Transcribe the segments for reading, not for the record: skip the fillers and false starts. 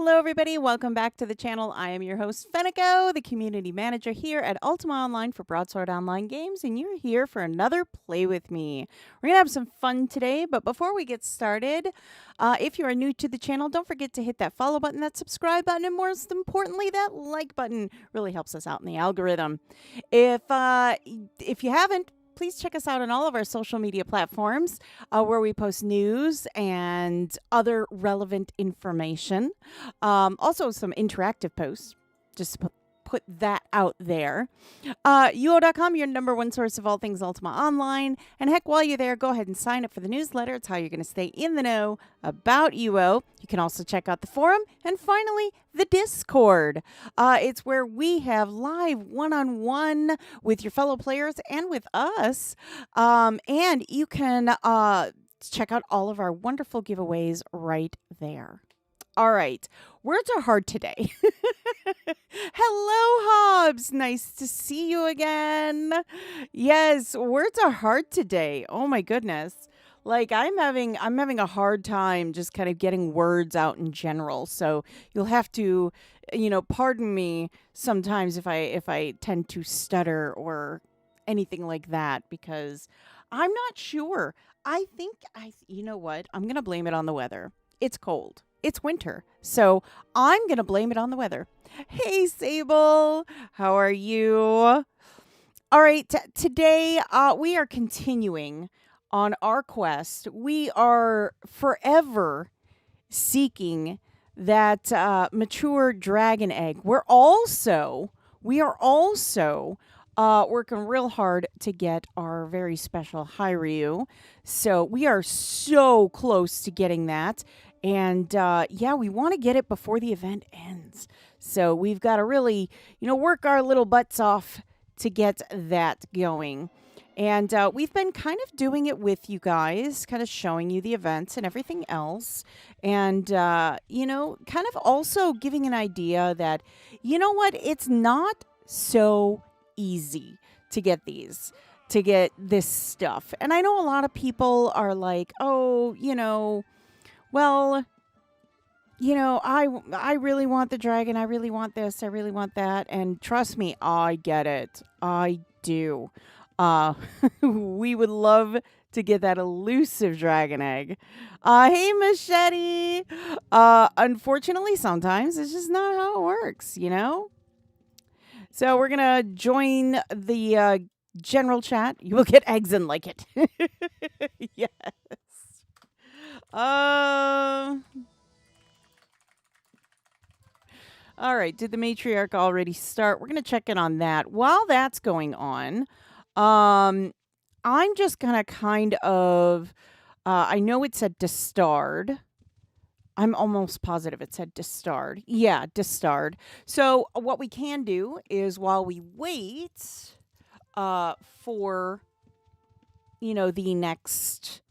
Hello, everybody. Welcome back to the channel. I am your host, Fenneko, the community manager here at Ultima Online for Broadsword Online Games, and you're here for another Play With Me. We're going to have some fun today, but before we get started, if you are new to the channel, don't forget to hit that follow button, that subscribe button, and most importantly, that like button. Really helps us out in the algorithm. If you haven't, please check us out on all of our social media platforms where we post news and other relevant information. Also, some interactive posts, just to put that out there. UO.com, your #1 source of all things Ultima Online. And heck, while you're there, go ahead and sign up for the newsletter. It's how you're going to stay in the know about UO. You can also check out the forum. And finally, the Discord. It's where we have live one-on-one with your fellow players and with us. And you can check out all of our wonderful giveaways right there. All right, words are hard today. Hello, Hobbs. Nice to see you again. Yes, words are hard today. Oh my goodness. Like I'm having a hard time just kind of getting words out in general. So you'll have to, pardon me sometimes if I tend to stutter or anything like that because I'm not sure. You know what? I'm going to blame it on the weather. It's cold. It's winter, so I'm going to blame it on the weather. Hey, Sable. How are you? All right, today we are continuing on our quest. We are forever seeking that mature dragon egg. We are also working real hard to get our very special Hyrule. So we are so close to getting that. And, we want to get it before the event ends. So we've got to really, work our little butts off to get that going. And we've been kind of doing it with you guys, kind of showing you the events and everything else. And, kind of also giving an idea that, it's not so easy to get this stuff. And I know a lot of people are like, oh, well, I really want the dragon. I really want this. I really want that. And trust me, I get it. I do. We would love to get that elusive dragon egg. Hey, Machete. Unfortunately, sometimes it's just not how it works, So we're going to join the general chat. You will get eggs and like it. Yes. All right. Did the Matriarch already start? We're going to check in on that. While that's going on, I'm just going to kind of, I know it said discard. I'm almost positive it said discard. Yeah, discard. So what we can do is while we wait for, the next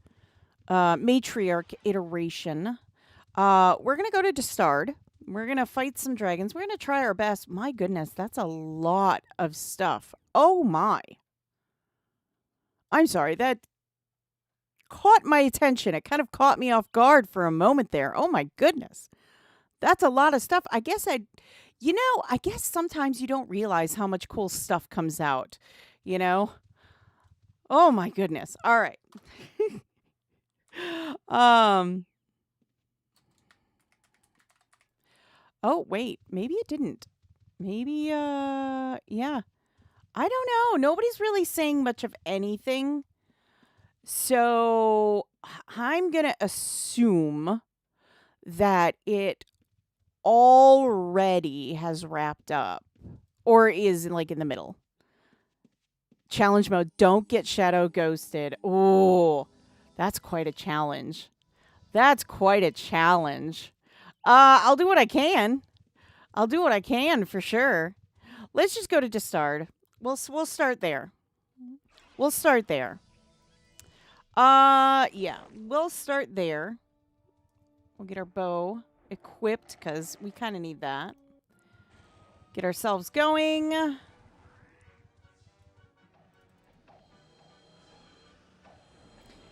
Matriarch iteration, we're going to go to discard. We're going to fight some dragons. We're going to try our best. My goodness, that's a lot of stuff. Oh my. I'm sorry, that caught my attention. It kind of caught me off guard for a moment there. Oh my goodness. That's a lot of stuff. I guess sometimes you don't realize how much cool stuff comes out, Oh my goodness. All right. Oh, wait. Maybe it didn't. Maybe, yeah. I don't know. Nobody's really saying much of anything. So I'm going to assume that it already has wrapped up or is in the middle. Challenge mode. Don't get shadow ghosted. Oh, that's quite a challenge. That's quite a challenge. I'll do what I can. I'll do what I can for sure. Let's just go to discard. We'll start there. We'll start there. Yeah, we'll start there. We'll get our bow equipped because we kind of need that. Get ourselves going.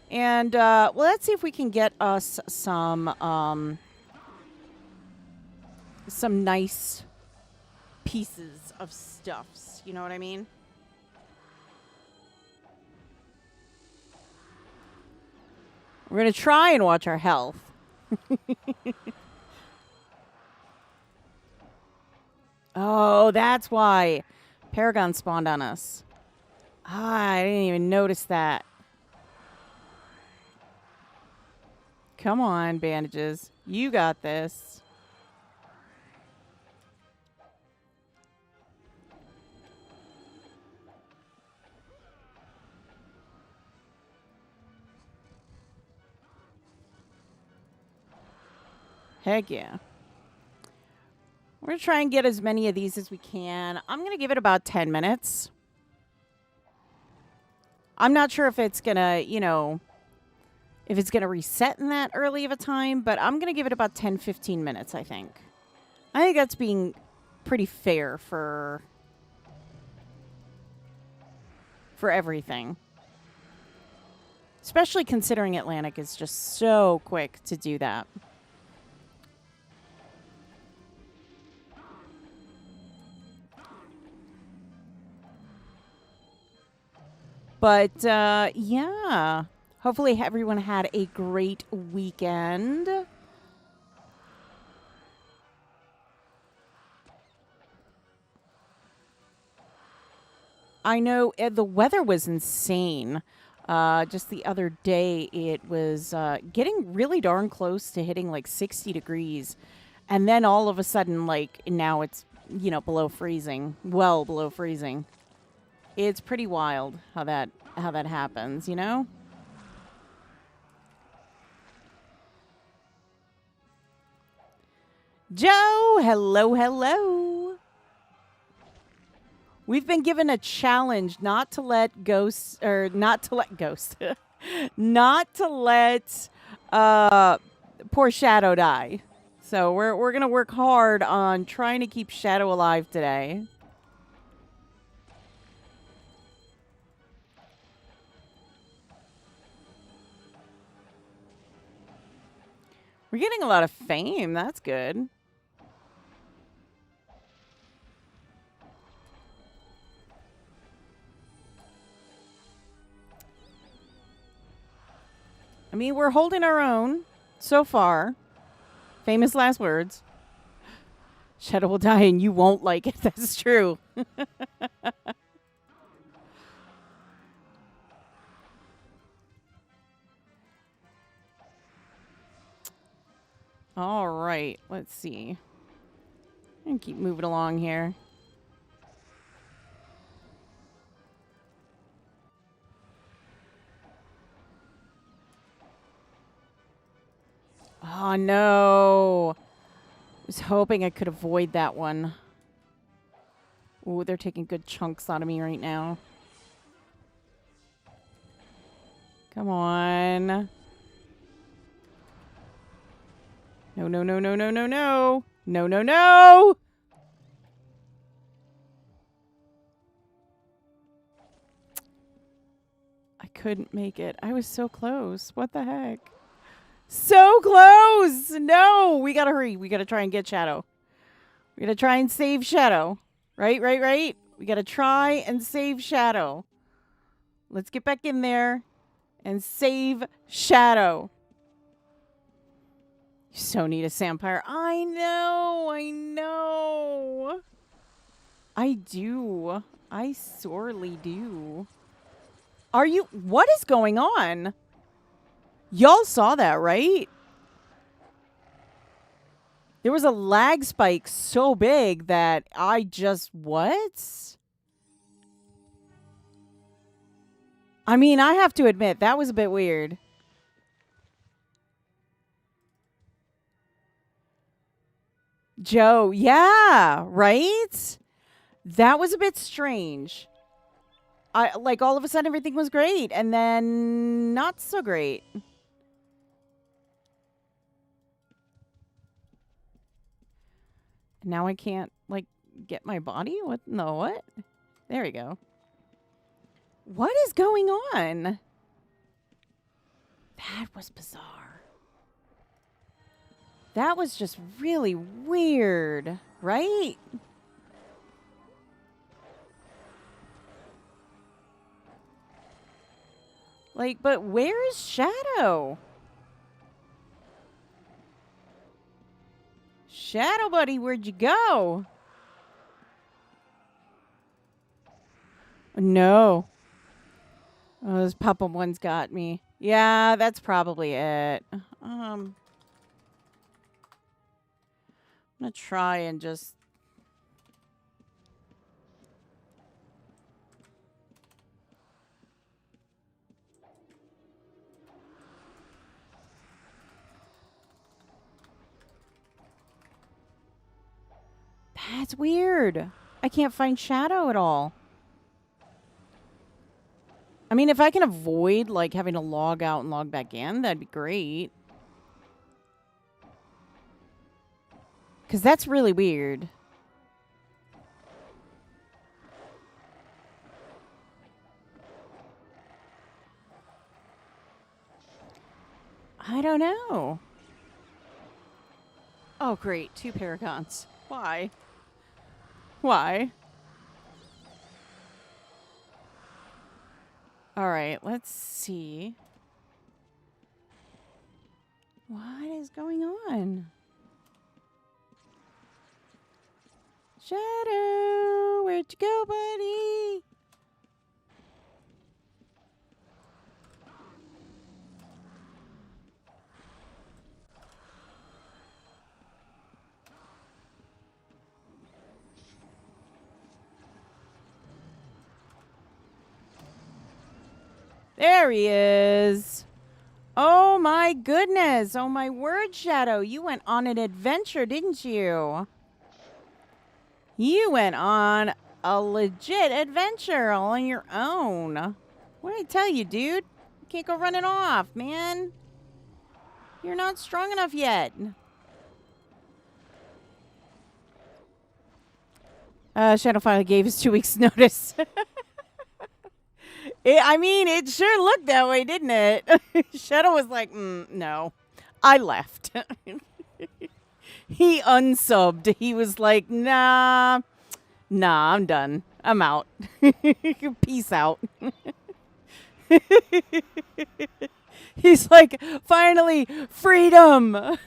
And, well, let's see if we can get us some, some nice pieces of stuffs. You know what I mean? We're going to try and watch our health. Oh, that's why Paragon spawned on us. Ah, I didn't even notice that. Come on, bandages. You got this. Heck yeah. We're going to try and get as many of these as we can. I'm going to give it about 10 minutes. I'm not sure if it's going to, you know, if it's going to reset in that early of a time, but I'm going to give it about 10, 15 minutes, I think. I think that's being pretty fair for everything. Especially considering Atlantic is just so quick to do that. But, yeah. Hopefully everyone had a great weekend. I know the weather was insane. Just the other day, it was getting really darn close to hitting like 60 degrees. And then all of a sudden, like, now it's, you know, below freezing. Well below freezing. It's pretty wild how that happens, you know? Joe, hello, hello. We've been given a challenge not to let poor Shadow die. So we're gonna work hard on trying to keep Shadow alive today. We're getting a lot of fame. That's good. I mean, we're holding our own so far. Famous last words. Shadow will die and you won't like it. That's true. All right. Let's see. And keep moving along here. Oh, no. I was hoping I could avoid that one. Ooh, they're taking good chunks out of me right now. Come on. No, no, no, no, no, no, no. No, no, no. I couldn't make it. I was so close. What the heck? So close. No, we got to hurry. We got to try and get Shadow. We got to try and save Shadow. Right, right, right. We got to try and save Shadow. Let's get back in there and save Shadow. You so need a Sampire. I know. I know. I do. I sorely do. Are you... What is going on? Y'all saw that, right? There was a lag spike so big that I just... What? I mean, I have to admit, that was a bit weird. Joe, yeah, right? That was a bit strange. Like, all of a sudden, everything was great, and then not so great. Now I can't, like, get my body? What? No, what? There we go. What is going on? That was bizarre. That was just really weird, right? Like, but where is Shadow? Shadow buddy, where'd you go? No. Oh, those pop-up ones got me. Yeah, that's probably it. I'm gonna try and just... That's weird. I can't find Shadow at all. I mean, if I can avoid, like, having to log out and log back in, that'd be great. Because that's really weird. I don't know. Oh, great. 2 paragons. Why? Why? All right, let's see. What is going on? Shadow, where'd you go, buddy? There he is. Oh my goodness. Oh my word, Shadow. You went on an adventure, didn't you? You went on a legit adventure all on your own. What did I tell you, dude? You can't go running off, man. You're not strong enough yet. Shadow finally gave us 2 weeks' notice. I mean, it sure looked that way, didn't it? Shadow was like, no. I left. He unsubbed. He was like, nah, I'm done. I'm out. Peace out. He's like, finally, freedom.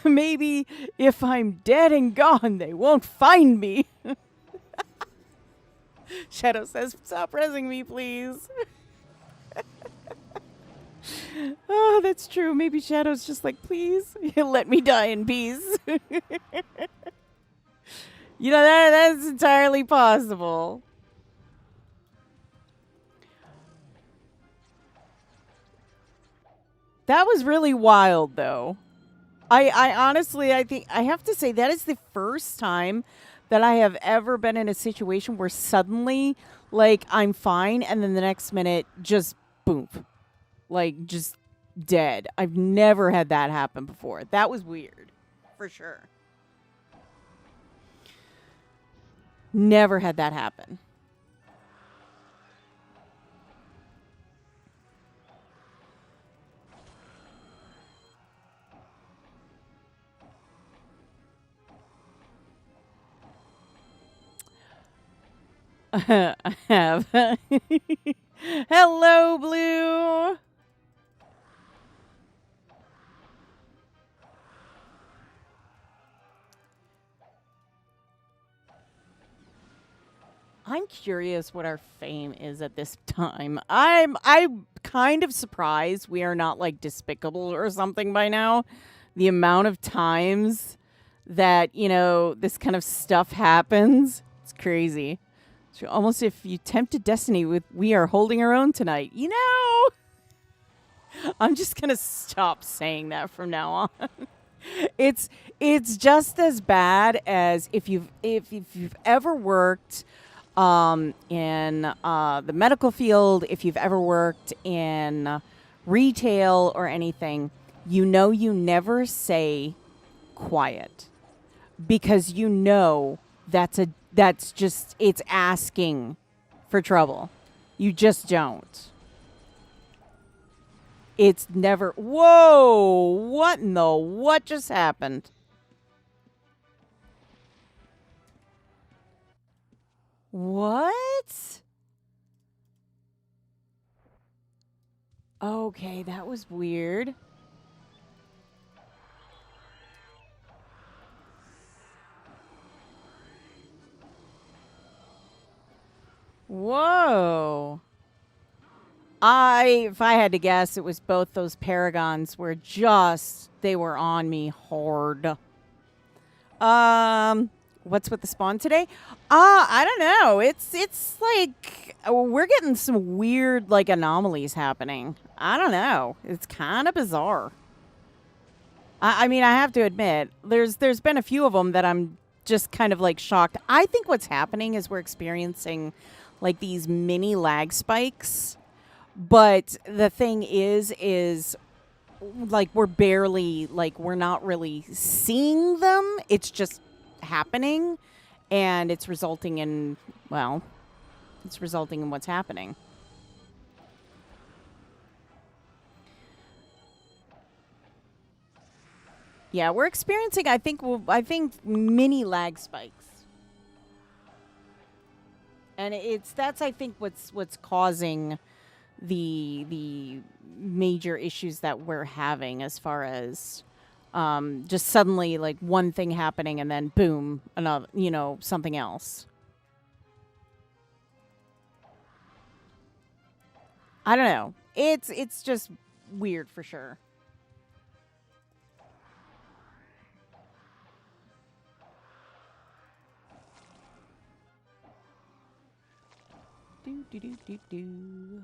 Maybe if I'm dead and gone, they won't find me. Shadow says, stop pressing me, please. Oh, that's true. Maybe Shadow's just like, please, let me die in peace. You know, that's entirely possible. That was really wild, though. I honestly, I think, I have to say, that is the first time that I have ever been in a situation where suddenly, like, I'm fine, and then the next minute, just boom. Like, just dead. I've never had that happen before. That was weird, for sure. Never had that happen. I have. Hello, Blue. I'm curious what our fame is at this time. I'm kind of surprised we are not like despicable or something by now. The amount of times that, you know, this kind of stuff happens, it's crazy. So almost if you tempted destiny with we are holding our own tonight. You know, I'm just going to stop saying that from now on. It's just as bad as if you've ever worked in the medical field, if you've ever worked in retail or anything, you know you never say quiet because you know that's just, it's asking for trouble. You just don't. It's never... Whoa! What in the... What just happened? What? Okay, that was weird. Whoa. If I had to guess, it was both those paragons were just, they were on me hard. What's with the spawn today? I don't know. It's like we're getting some weird like anomalies happening. I don't know. It's kind of bizarre. I mean, I have to admit, there's been a few of them that I'm just kind of like shocked. I think what's happening is we're experiencing like these mini lag spikes. But the thing is like we're barely, like we're not really seeing them. It's just happening, and it's resulting in, well, it's resulting in what's happening. Yeah, we're experiencing, I think mini lag spikes. And that's I think what's causing the major issues that we're having as far as just suddenly like one thing happening and then boom, another, something else. I don't know. It's just weird for sure. Do.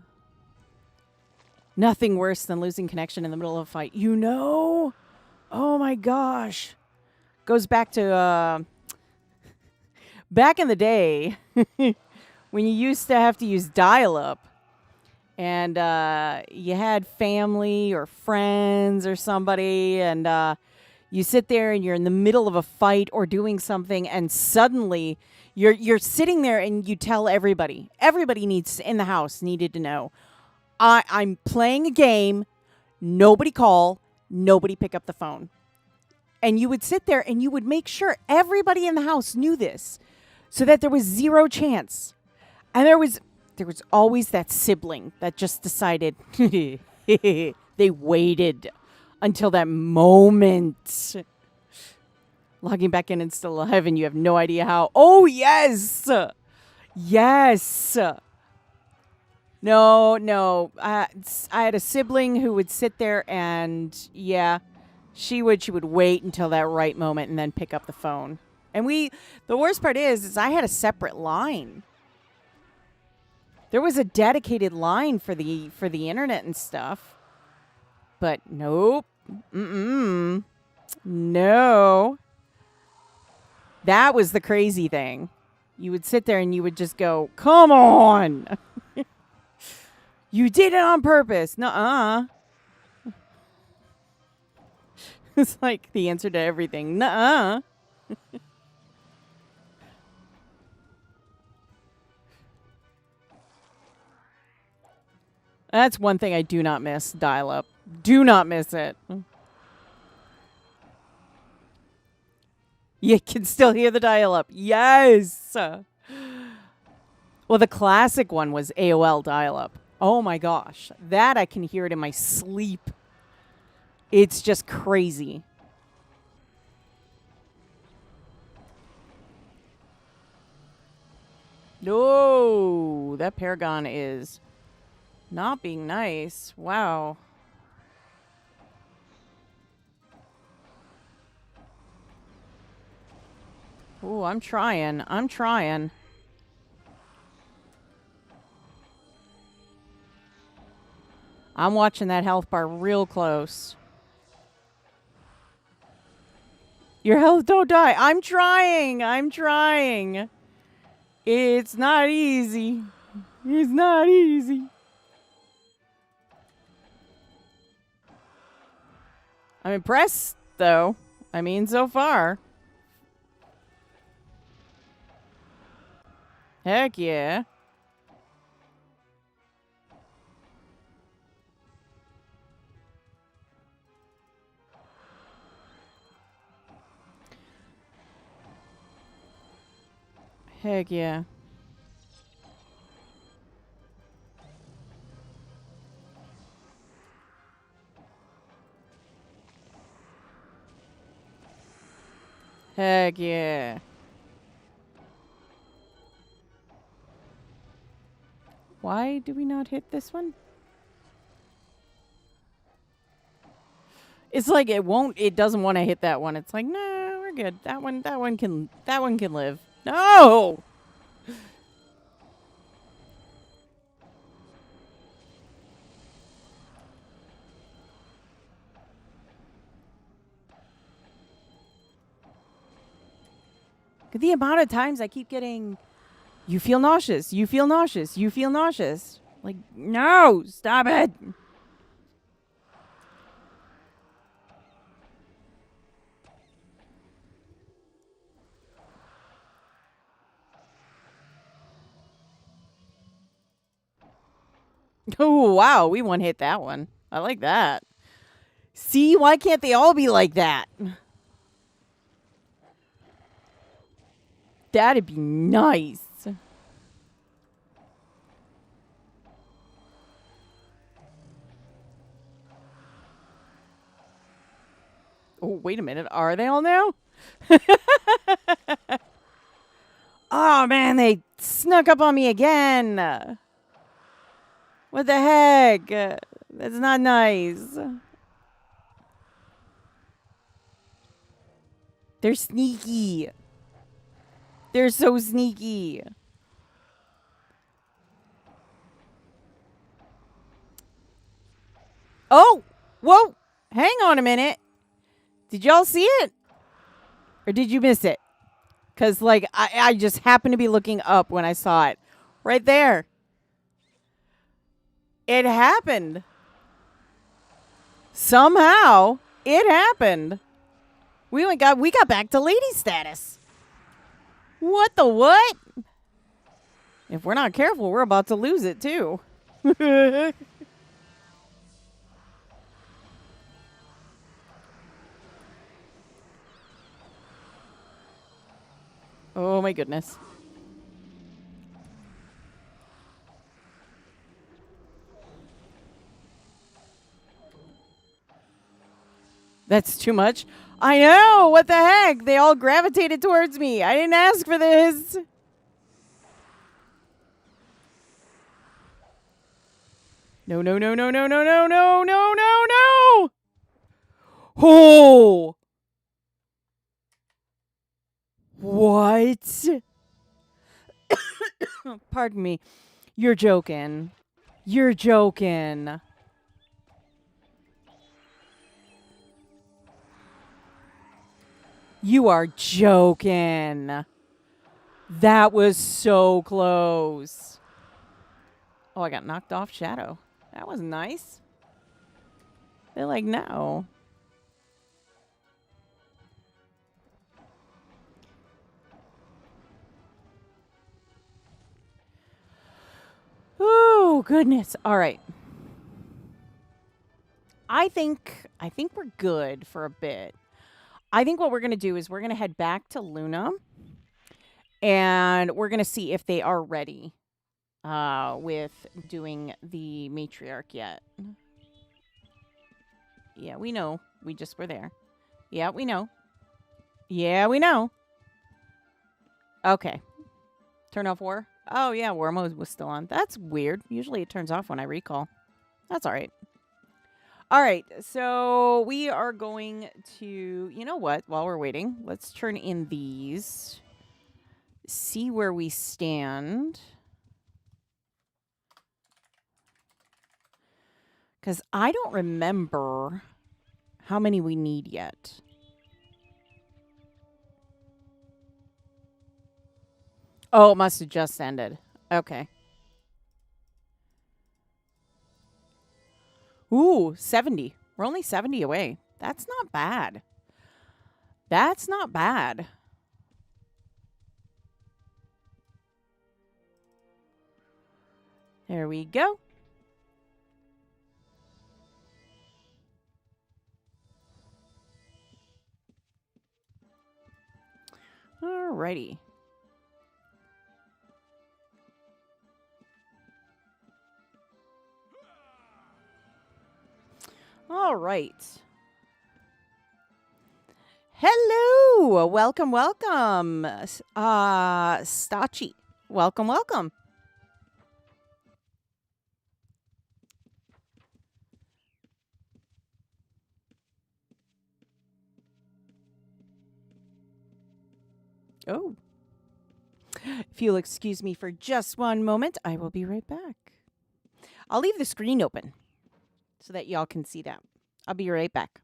Nothing worse than losing connection in the middle of a fight. Oh my gosh. Goes back to back in the day when you used to have to use dial-up and you had family or friends or somebody, and you sit there and you're in the middle of a fight or doing something, and suddenly you're sitting there and you tell everybody in the house needed to know, I'm playing a game, nobody call, nobody pick up the phone. And you would sit there and you would make sure everybody in the house knew this so that there was zero chance. And there was always that sibling that just decided they waited until that moment. Logging back in and still alive, and you have no idea how. Oh, yes! Yes! No. I had a sibling who would sit there and, yeah, she would wait until that right moment and then pick up the phone. And the worst part is I had a separate line. There was a dedicated line for the internet and stuff. But nope. No. That was the crazy thing. You would sit there and you would just go, come on. You did it on purpose. Nuh-uh. It's like the answer to everything. Nuh-uh. That's one thing I do not miss, dial-up. Do not miss it. You can still hear the dial-up. Yes. Well, the classic one was AOL dial-up. Oh my gosh. That I can hear it in my sleep. It's just crazy. No, that Paragon is not being nice. Wow. Ooh, I'm trying. I'm watching that health bar real close. Your health don't die. I'm trying. It's not easy. It's not easy. I'm impressed, though. I mean, so far. Heck yeah. Heck yeah. Heck yeah. Why do we not hit this one? It's like it doesn't want to hit that one. It's like, no, we're good. That one can live. No! The amount of times I keep getting, you feel nauseous, you feel nauseous, you feel nauseous. Like, no, stop it. Oh, wow, we one hit that one. I like that. See, why can't they all be like that? That'd be nice. Oh, wait a minute. Are they all now? Oh, man, they snuck up on me again. What the heck? That's not nice. They're sneaky. They're so sneaky. Oh, whoa. Hang on a minute. Did y'all see it? Or did you miss it? Because, like, I just happened to be looking up when I saw it. Right there. It happened. Somehow, it happened. We got back to lady status. What the what? If we're not careful, we're about to lose it too. Oh my goodness. That's too much. I know. What the heck? They all gravitated towards me. I didn't ask for this. No, no, no, no, no, no, no, no, no, no, no. Oh. What? Pardon me. You're joking. You're joking. You are joking. That was so close. Oh, I got knocked off Shadow. That was nice. They're like, no. Oh, goodness. All right. I think we're good for a bit. I think what we're going to do is we're going to head back to Luna. And we're going to see if they are ready with doing the Matriarch yet. Yeah, we know. We just were there. Yeah, we know. Yeah, we know. Okay. Turn off war. Oh, yeah, war mode was still on. That's weird. Usually it turns off when I recall. That's all right. All right, so we are going to, you know what, while we're waiting, let's turn in these. See where we stand. Because I don't remember how many we need yet. Oh, it must have just ended. Okay. Ooh, 70. We're only 70 away. That's not bad. That's not bad. There we go. Alrighty. All right. Hello. Welcome. Stachi. Welcome. Oh. If you'll excuse me for just one moment, I will be right back. I'll leave the screen open so that y'all can see that. I'll be right back.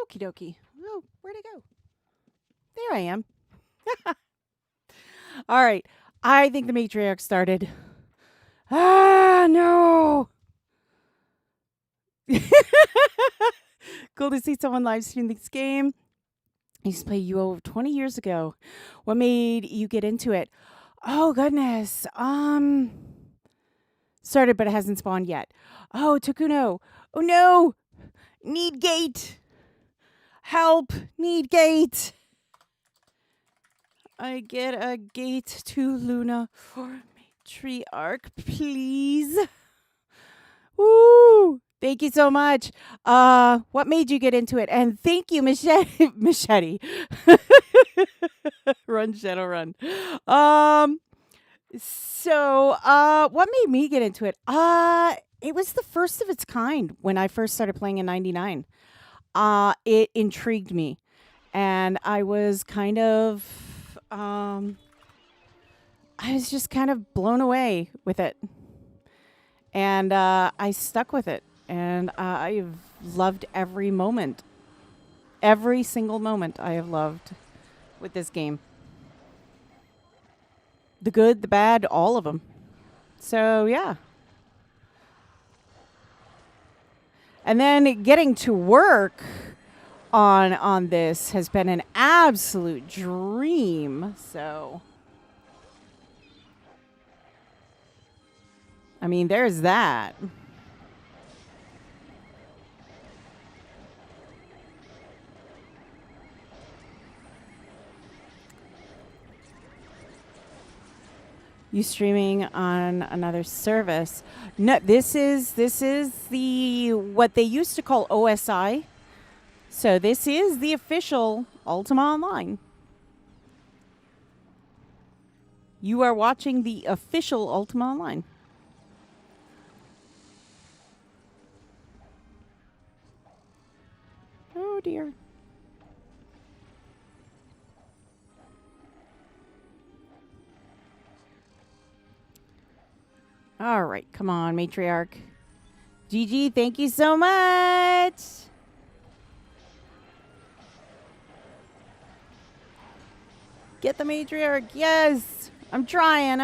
Okie dokie. Oh, where'd it go? There I am. All right. I think the Matriarch started. Ah, no. Cool to see someone live stream this game. I used to play you over 20 years ago. What made you get into it? Oh, goodness. Started, but it hasn't spawned yet. Oh, Takuno. Oh, no. Need gate. Help. Need gate. I get a gate to Luna for Matriarch, please. Woo! Thank you so much. What made you get into it? And thank you, Machete. Run, Shadow, run. What made me get into it? It was the first of its kind when I first started playing in 99. It intrigued me. And I was kind of I was just kind of blown away with it. And I stuck with it. And I've loved every moment. Every single moment I have loved with this game. The good, the bad, all of them. So, yeah. And then getting to work on this has been an absolute dream. So, I mean, there's that. You streaming on another service? No, this is the what they used to call OSI. So this is the official Ultima Online. You are watching the official Ultima Online. Oh dear. All right, come on, Matriarch. GG, thank you so much. Get the Matriarch, yes. I'm trying.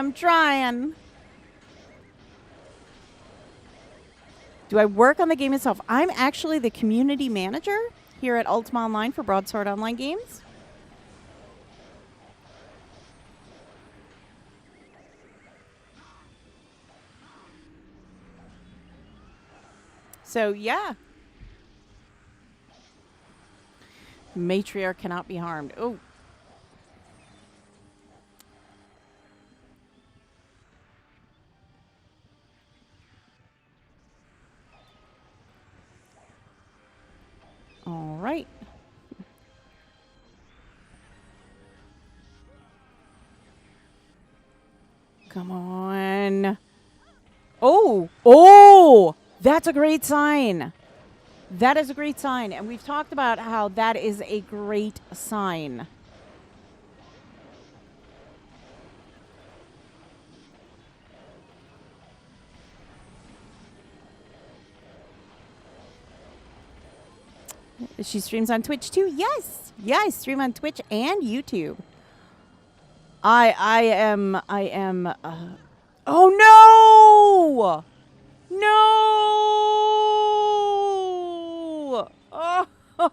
Do I work on the game itself? I'm actually the community manager here at Ultima Online for Broadsword Online Games. So, yeah. Matriarch cannot be harmed. Oh. All right. Come on. Oh, that's a great sign. That is a great sign. And we've talked about how that is a great sign. She streams on Twitch too? Yes. Yeah, I stream on Twitch and YouTube. I am oh no! No!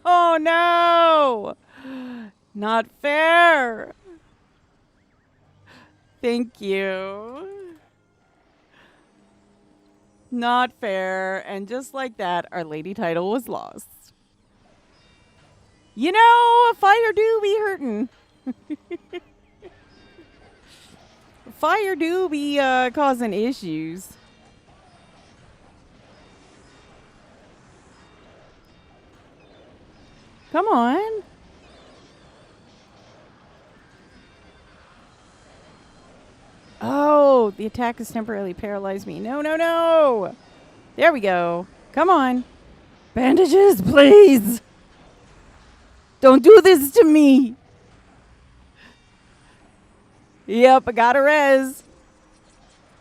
Oh no! Not fair. Thank you. Not fair. And just like that, our lady title was lost. You know, a fire do be hurting. Fire do be causing issues. Come on. Oh, the attack has temporarily paralyzed me. No, no, no. There we go. Come on. Bandages, please. Don't do this to me. Yep, I got a res.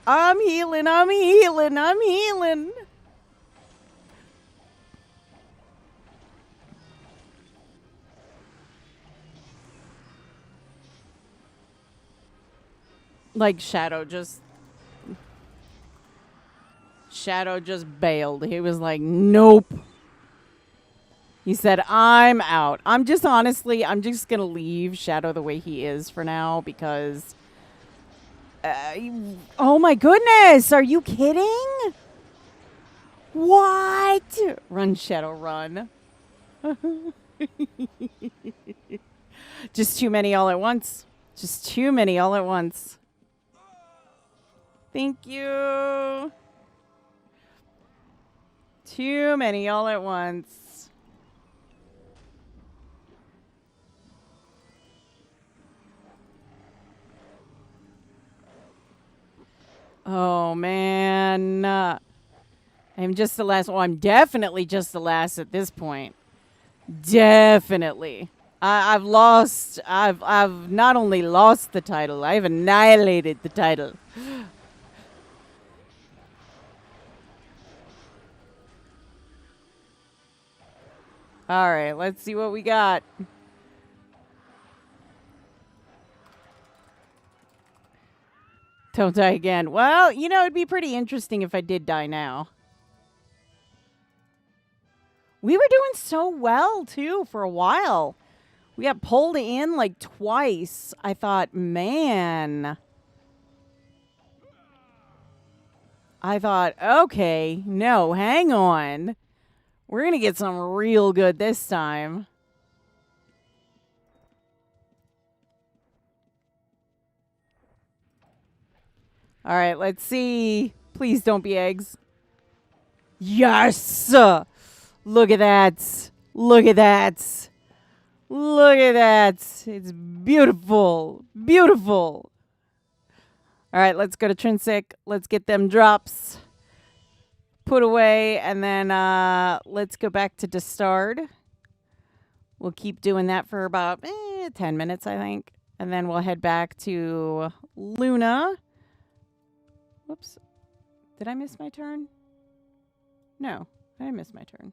I'm healing. Like Shadow just bailed. He was like, nope. He said, I'm out. I'm just going to leave Shadow the way he is for now because, oh my goodness. Are you kidding? What? Run, Shadow, run. Just too many all at once. Thank you. Too many all at once. Oh, man. I'm just the last. Oh, I'm definitely just the last at this point. Definitely. I've not only lost the title, I've annihilated the title. All right, let's see what we got. Don't die again. Well, you know, it'd be pretty interesting if I did die now. We were doing so well, too, for a while. We got pulled in like twice. I thought, man. I thought, okay, no, hang on. We're going to get some real good this time. All right, let's see. Please don't be eggs. Yes! Look at that. Look at that. Look at that. It's beautiful. Beautiful. All right, let's go to Trinsic. Let's get them drops put away, and then let's go back to Destard. We'll keep doing that for about 10 minutes, I think. And then we'll head back to Luna. Whoops. Did I miss my turn? No, I didn't miss my turn.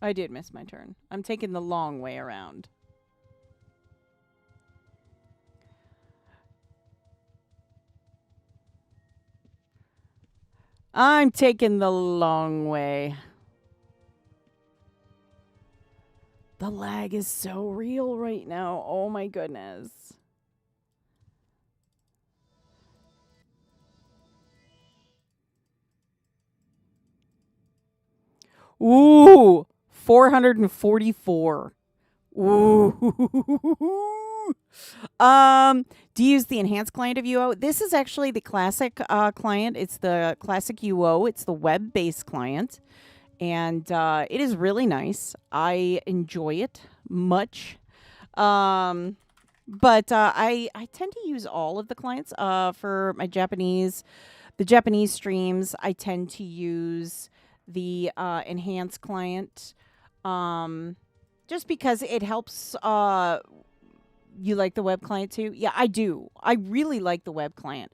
I did miss my turn. I'm taking the long way around. I'm taking the long way. The lag is so real right now. Oh my goodness. Ooh, 444. Ooh. Do you use the enhanced client of UO? This is actually the classic client. It's the classic UO. It's the web-based client. And it is really nice. I enjoy it much. But I tend to use all of the clients for my Japanese. The Japanese streams, I tend to use the enhanced client just because it helps. You like the web client too? Yeah, I do. I really like the web client.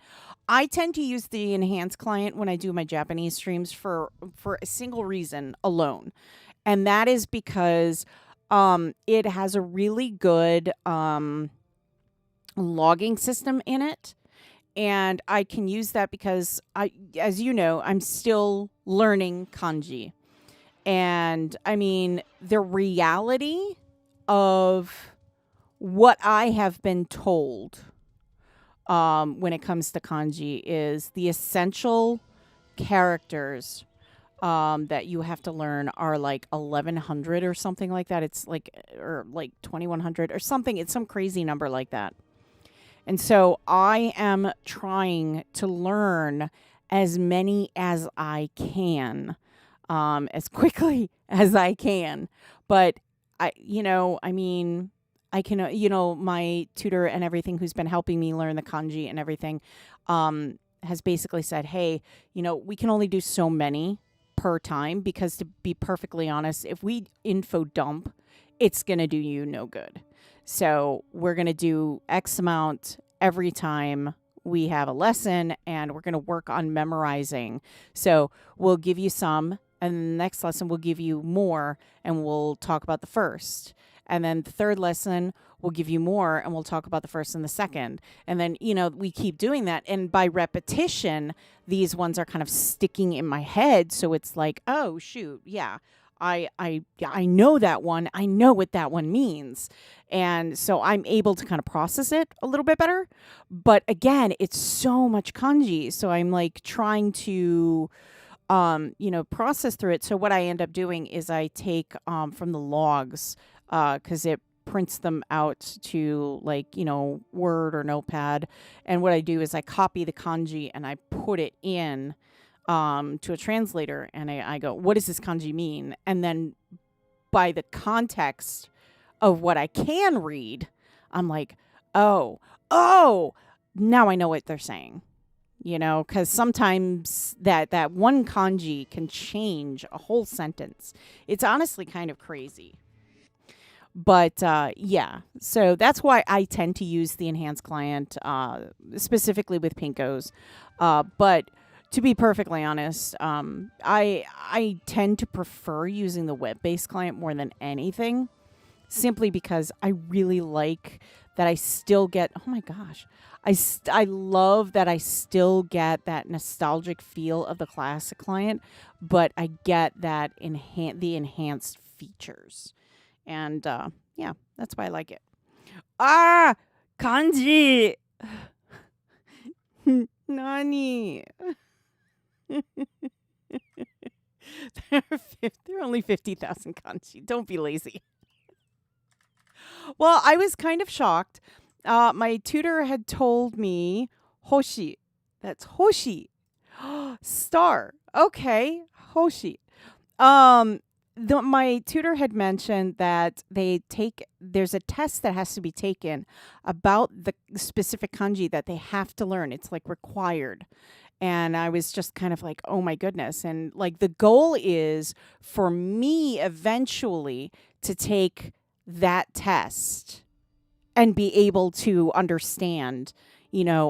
I tend to use the enhanced client when I do my Japanese streams for a single reason alone. And that is because it has a really good logging system in it. And I can use that because as you know, I'm still learning kanji. And I mean, the reality of what I have been told when it comes to kanji is the essential characters that you have to learn are like 1100 or something like that. It's like, or like 2100 or something. It's some crazy number like that. And so I am trying to learn as many as I can, as quickly as I can. But I can, my tutor and everything who's been helping me learn the kanji and everything, has basically said, hey, we can only do so many per time because, to be perfectly honest, if we info dump, it's going to do you no good. So we're going to do X amount every time we have a lesson, and we're going to work on memorizing. So we'll give you some, and the next lesson we'll give you more, and we'll talk about the first. And then the third lesson, we'll give you more, and we'll talk about the first and the second. And then, we keep doing that. And by repetition, these ones are kind of sticking in my head. So it's like, oh, shoot, yeah, I know that one. I know what that one means. And so I'm able to kind of process it a little bit better. But again, it's so much kanji. So I'm like trying to process through it. So what I end up doing is I take from the logs, because it prints them out to Word or Notepad. And what I do is I copy the kanji and I put it in to a translator, and I go, what does this kanji mean? And then by the context of what I can read, I'm like, oh, now I know what they're saying. Because sometimes that one kanji can change a whole sentence. It's honestly kind of crazy. But yeah, so that's why I tend to use the enhanced client, specifically with Pinkos. But to be perfectly honest, I tend to prefer using the web-based client more than anything, simply because I really like that I still get, oh my gosh, I love that I still get that nostalgic feel of the classic client, but I get that the enhanced features. And yeah, that's why I like it. Kanji! Nani? They're only 50,000 kanji. Don't be lazy. Well, I was kind of shocked. My tutor had told me hoshi. That's hoshi. Star. Okay. Hoshi. My tutor had mentioned that there's a test that has to be taken about the specific kanji that they have to learn. It's like required. And I was just kind of like, oh my goodness. And like the goal is for me eventually to take that test and be able to understand,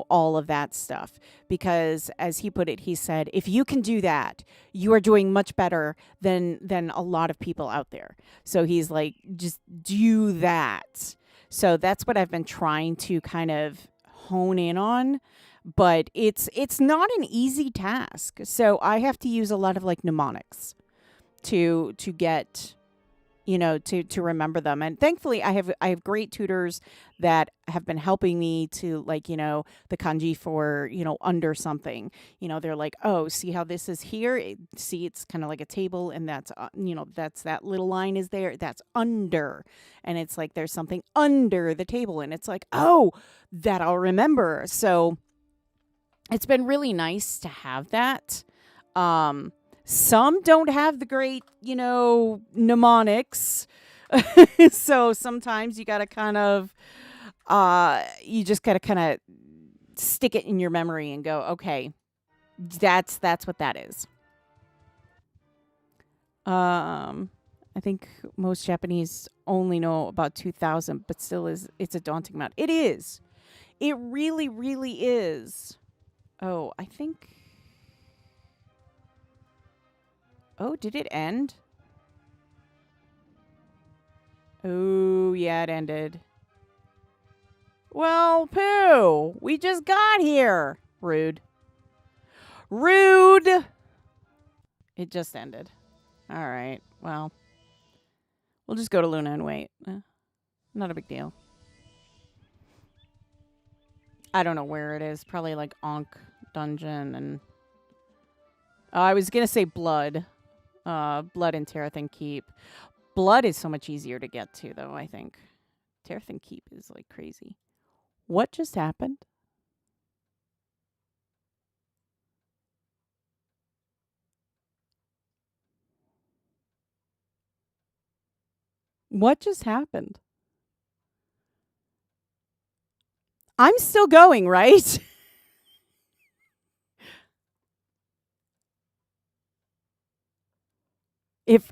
all of that stuff. Because as he put it, he said, if you can do that, you are doing much better than a lot of people out there. So he's like, just do that. So that's what I've been trying to kind of hone in on. But it's not an easy task. So I have to use a lot of like mnemonics to get, to remember them. And thankfully I have great tutors that have been helping me to like, the kanji for, under something. They're like, oh, see how this is here? See, it's kind of like a table, and that's, that's that little line is there. That's under. And it's like there's something under the table. And it's like, oh, that I'll remember. So it's been really nice to have that. Some don't have the great, mnemonics. So sometimes you got to kind of, stick it in your memory and go, okay, that's what that is. I think most Japanese only know about 2,000, but still it's a daunting amount. It is. It really, really is. Oh, I think... Oh, did it end? Oh, yeah, it ended. Well, poo! We just got here! Rude. Rude! It just ended. Alright, well. We'll just go to Luna and wait. Not a big deal. I don't know where it is. Probably like Ankh Dungeon and... I was going to say Blood. Blood and Terathan Keep. Blood is so much easier to get to, though, I think. Terathan Keep is like crazy. What just happened? What just happened? I'm still going, right?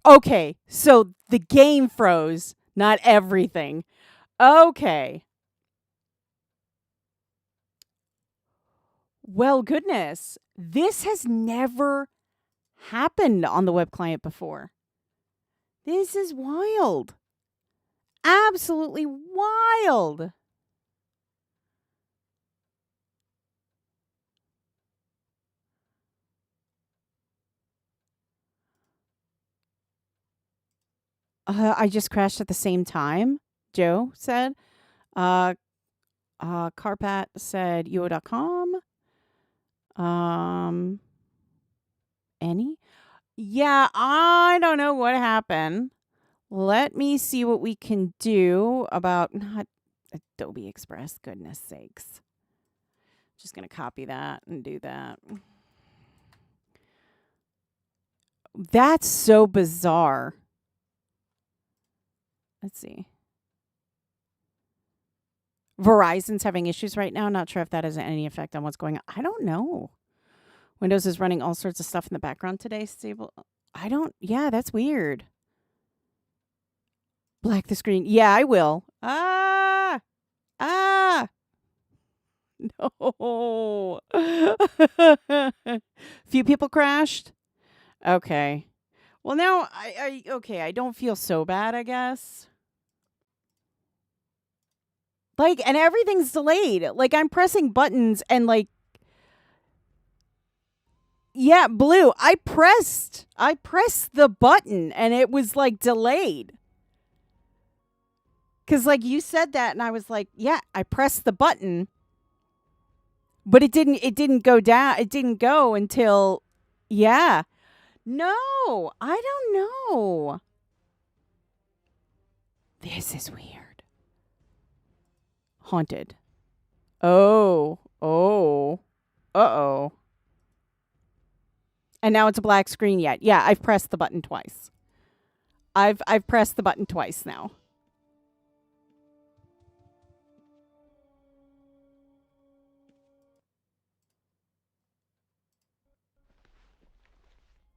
Okay, so the game froze, not everything. Okay. Well, goodness, this has never happened on the web client before. This is wild. Absolutely wild. I just crashed at the same time, Joe said. Carpat said yo.com. Any? Yeah, I don't know what happened. Let me see what we can do about not Adobe Express, goodness sakes. Just going to copy that and do that. That's so bizarre. Let's see. Verizon's having issues right now. Not sure if that has any effect on what's going on. I don't know. Windows is running all sorts of stuff in the background today. Stable. Yeah, that's weird. Black the screen. Yeah, I will. No. Few people crashed. Okay. Well, now I don't feel so bad, I guess. Like, and everything's delayed. Like, I'm pressing buttons and like, yeah, Blue, I pressed the button and it was like delayed. Cause like you said that and I was like, yeah, I pressed the button. But it didn't go down. It didn't go until, yeah. No, I don't know. This is weird. Haunted. Oh. Uh-oh. And now it's a black screen yet. Yeah, I've pressed the button twice. I've pressed the button twice now.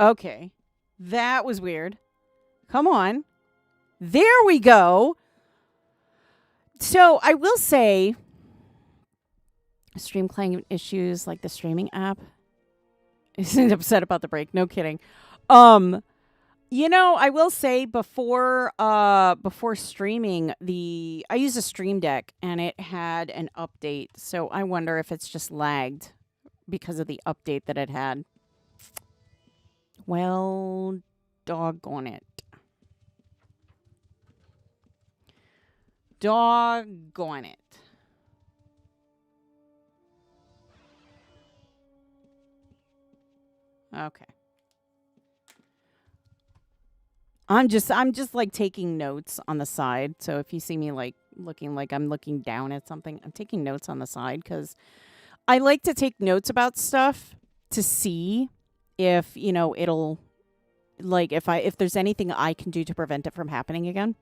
Okay. That was weird. Come on. There we go. So I will say, stream client issues like the streaming app isn't upset about the break. No kidding. You know, I will say before streaming, I use a Stream Deck and it had an update. So I wonder if it's just lagged because of the update that it had. Well, doggone it. Doggone it. Okay. I'm just like taking notes on the side. So if you see me like looking like I'm looking down at something, I'm taking notes on the side because I like to take notes about stuff to see if, you know, it'll like if there's anything I can do to prevent it from happening again.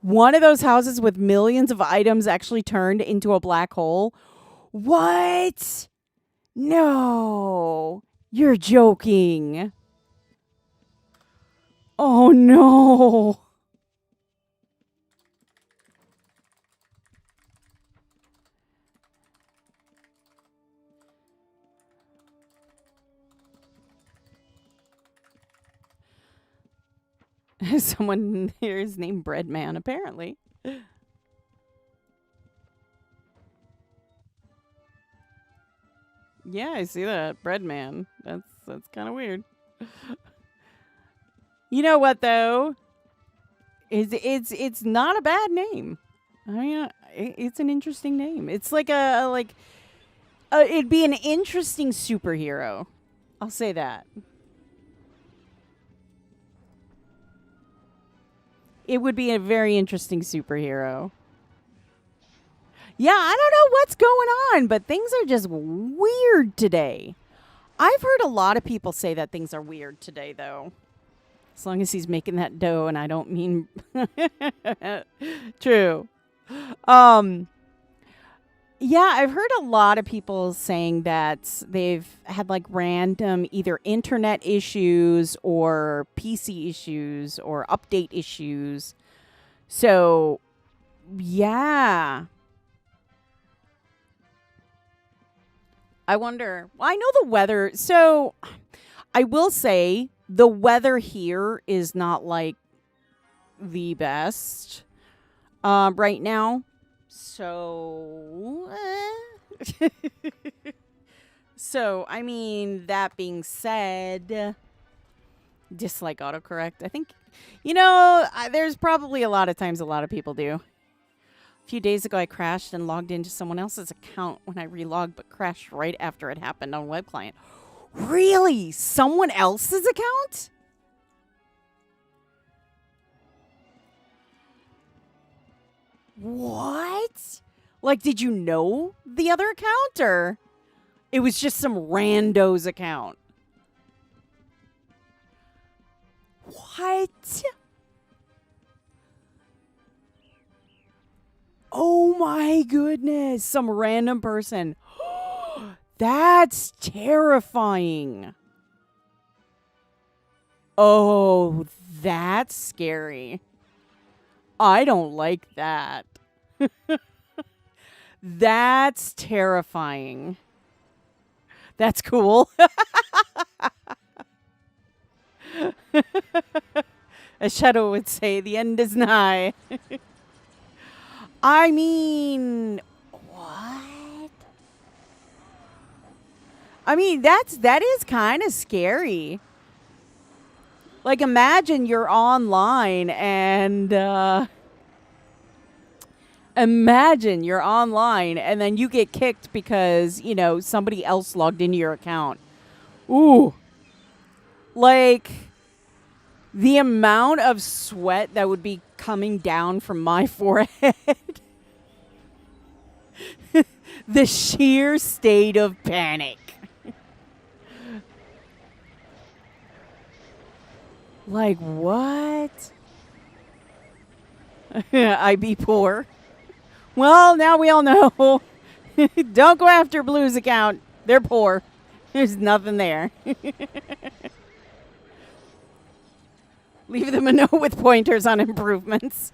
One of those houses with millions of items actually turned into a black hole. What? No. You're joking. Oh, no. Someone here is named Breadman, apparently. Yeah, I see that. Breadman. That's kind of weird. You know what though? It's not a bad name. I mean, it's an interesting name. It's like it'd be an interesting superhero. I'll say that. It would be a very interesting superhero. Yeah, I don't know what's going on, but things are just weird today. I've heard a lot of people say that things are weird today, though. As long as he's making that dough, and I don't mean true. Yeah, I've heard a lot of people saying that they've had like random either internet issues or PC issues or update issues. So, yeah. I wonder. Well, I know the weather. So, I will say the weather here is not like the best right now. So, so, I mean, that being said, dislike autocorrect. I think, you know, there's probably a lot of times a lot of people do. A few days ago, I crashed and logged into someone else's account when I relogged, but crashed right after it happened on web client. Really? Someone else's account? What? Like, did you know the other account, or it was just some rando's account? What? Oh my goodness. Some random person. That's terrifying. Oh, that's scary. I don't like that. That's terrifying. That's cool. As Shadow would say, the end is nigh. I mean, what? I mean, that is kind of scary. Like, imagine you're online and Imagine you're online and then you get kicked because, you know, somebody else logged into your account. Ooh. Like, the amount of sweat that would be coming down from my forehead. The sheer state of panic. Like, what? I be poor. Well, now we all know. Don't go after Blue's account. They're poor. There's nothing there. Leave them a note with pointers on improvements.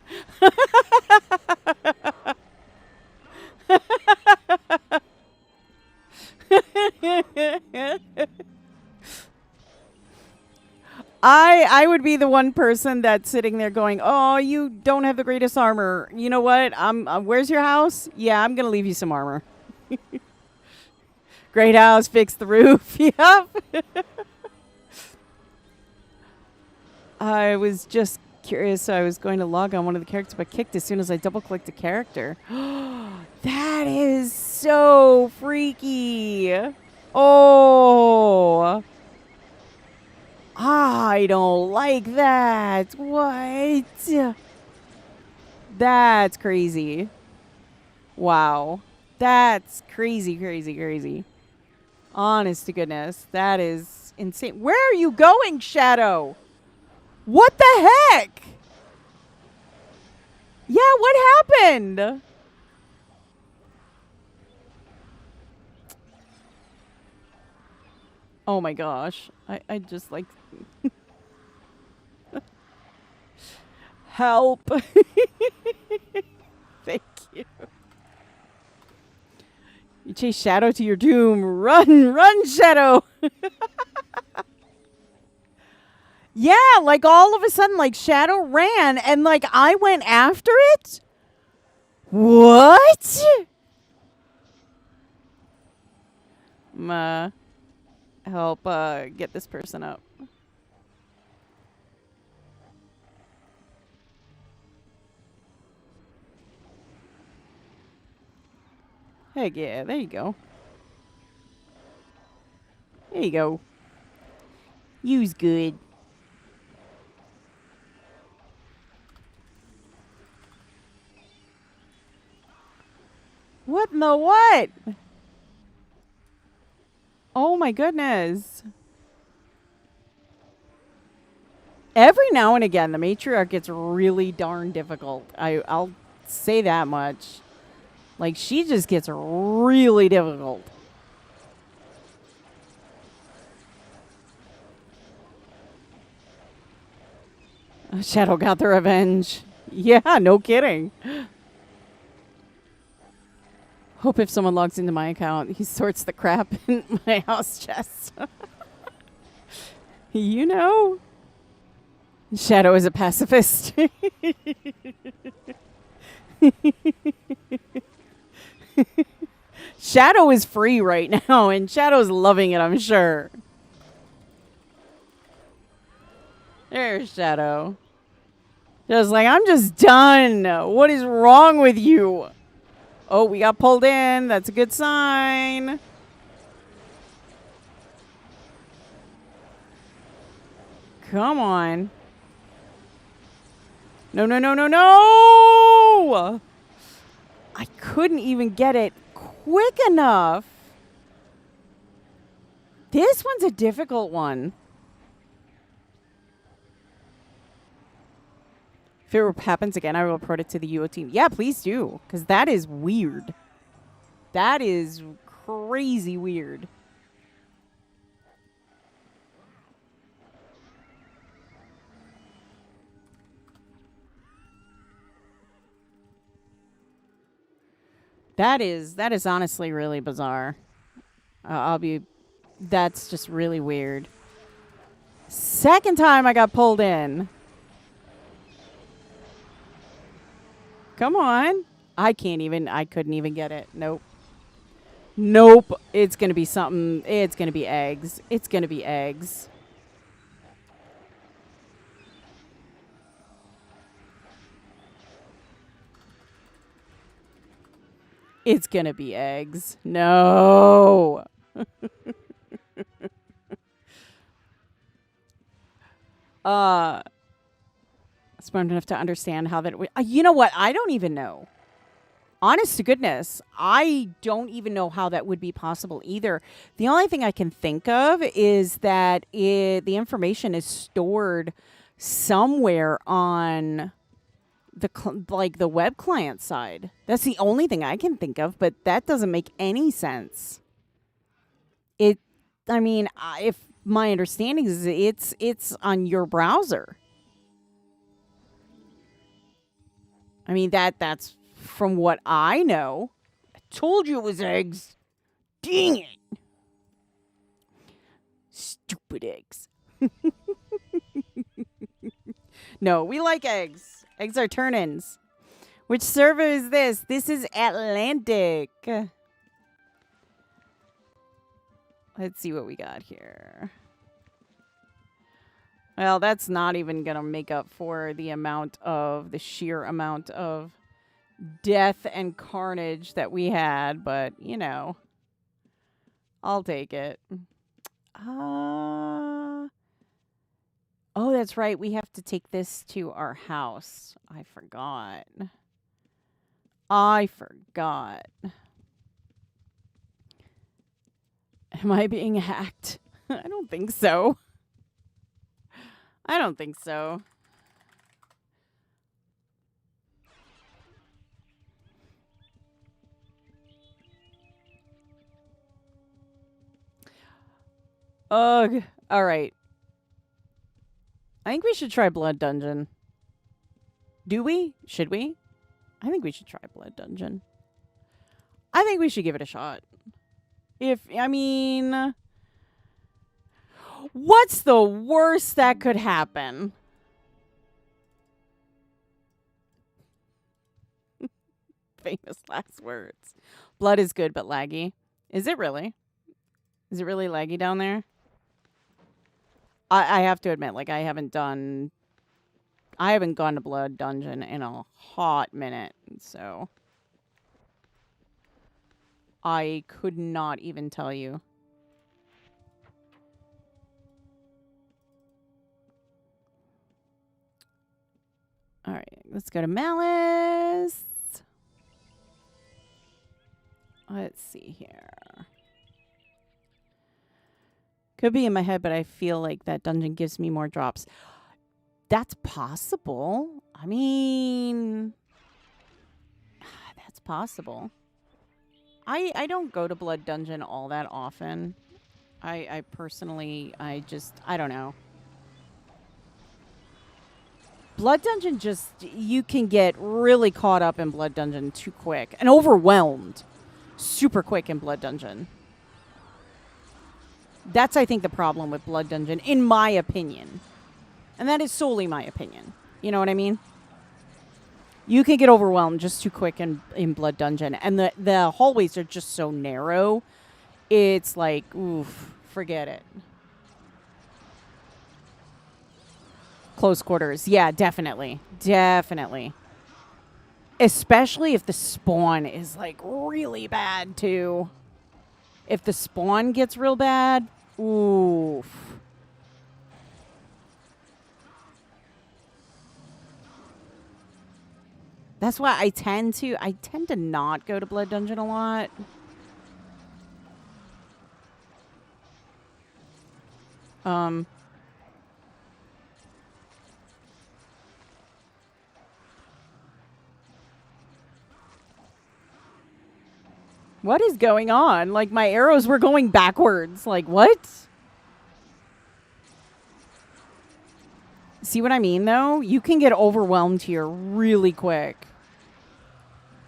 I would be the one person that's sitting there going, "Oh, you don't have the greatest armor. You know what? Where's your house? Yeah, I'm gonna leave you some armor. Great house, fix the roof." Yep. I was just curious. So I was going to log on one of the characters, but kicked as soon as I double-clicked the character. That is so freaky. Oh. I don't like that. What? That's crazy. Wow. That's crazy, crazy, crazy. Honest to goodness. That is insane. Where are you going, Shadow? What the heck? Yeah, what happened? Oh my gosh. I just like... Help. Thank you. You chase Shadow to your doom. Run, run, Shadow. Yeah, like all of a sudden, like Shadow ran and like I went after it? What? Help get this person up. Heck yeah, there you go. There you go. You's good. What in the what? Oh my goodness. Every now and again, the Matriarch gets really darn difficult. I'll say that much. Like, she just gets really difficult. Shadow got the revenge. Yeah, no kidding. Hope if someone logs into my account, he sorts the crap in my house chest. You know. Shadow is a pacifist. Shadow is free right now, and Shadow's loving it, I'm sure. There's Shadow. Just like, I'm just done. What is wrong with you? Oh, we got pulled in. That's a good sign. Come on. No, no, no, no, no! I couldn't even get it quick enough. This one's a difficult one. If it happens again, I will report it to the UO team. Yeah, please do, because that is weird. That is crazy weird. That is honestly really bizarre. That's just really weird. Second time I got pulled in. Come on. I couldn't even get it. Nope. Nope. It's going to be something. It's going to be eggs. It's going to be eggs. It's gonna be eggs. No. Smart enough to understand how that. You know what? I don't even know. Honest to goodness, I don't even know how that would be possible either. The only thing I can think of is that the information is stored somewhere on the web client side. That's the only thing I can think of, but that doesn't make any sense. If my understanding is it's on your browser. I mean, that's from what I know. I told you it was eggs. Dang it. Stupid eggs. No, we like eggs. Eggs are turn-ins. Which server is this? This is Atlantic. Let's see what we got here. Well, that's not even going to make up for the sheer amount of death and carnage that we had, but, you know, I'll take it. Oh, that's right. We have to take this to our house. I forgot. Am I being hacked? I don't think so. Ugh. All right. I think we should try Blood Dungeon. Do we? Should we? I think we should try Blood Dungeon. I think we should give it a shot. What's the worst that could happen? Famous last words. Blood is good, but laggy. Is it really? Is it really laggy down there? I have to admit, like, I haven't gone to Blood Dungeon in a hot minute, so I could not even tell you. All right, let's go to Malice. Let's see here. Could be in my head, but I feel like that dungeon gives me more drops. That's possible. I mean, that's possible. I don't go to Blood Dungeon all that often. I personally, I don't know. Blood Dungeon you can get really caught up in Blood Dungeon too quick and overwhelmed super quick in Blood Dungeon. That's, I think, the problem with Blood Dungeon, in my opinion. And that is solely my opinion. You know what I mean? You can get overwhelmed just too quick in Blood Dungeon. And the hallways are just so narrow. It's like, oof, forget it. Close quarters. Yeah, definitely. Definitely. Especially if the spawn is, like, really bad, too. If the spawn gets real bad, oof. That's why I tend to not go to Blood Dungeon a lot. What is going on? Like, my arrows were going backwards. Like, what? See what I mean, though? You can get overwhelmed here really quick.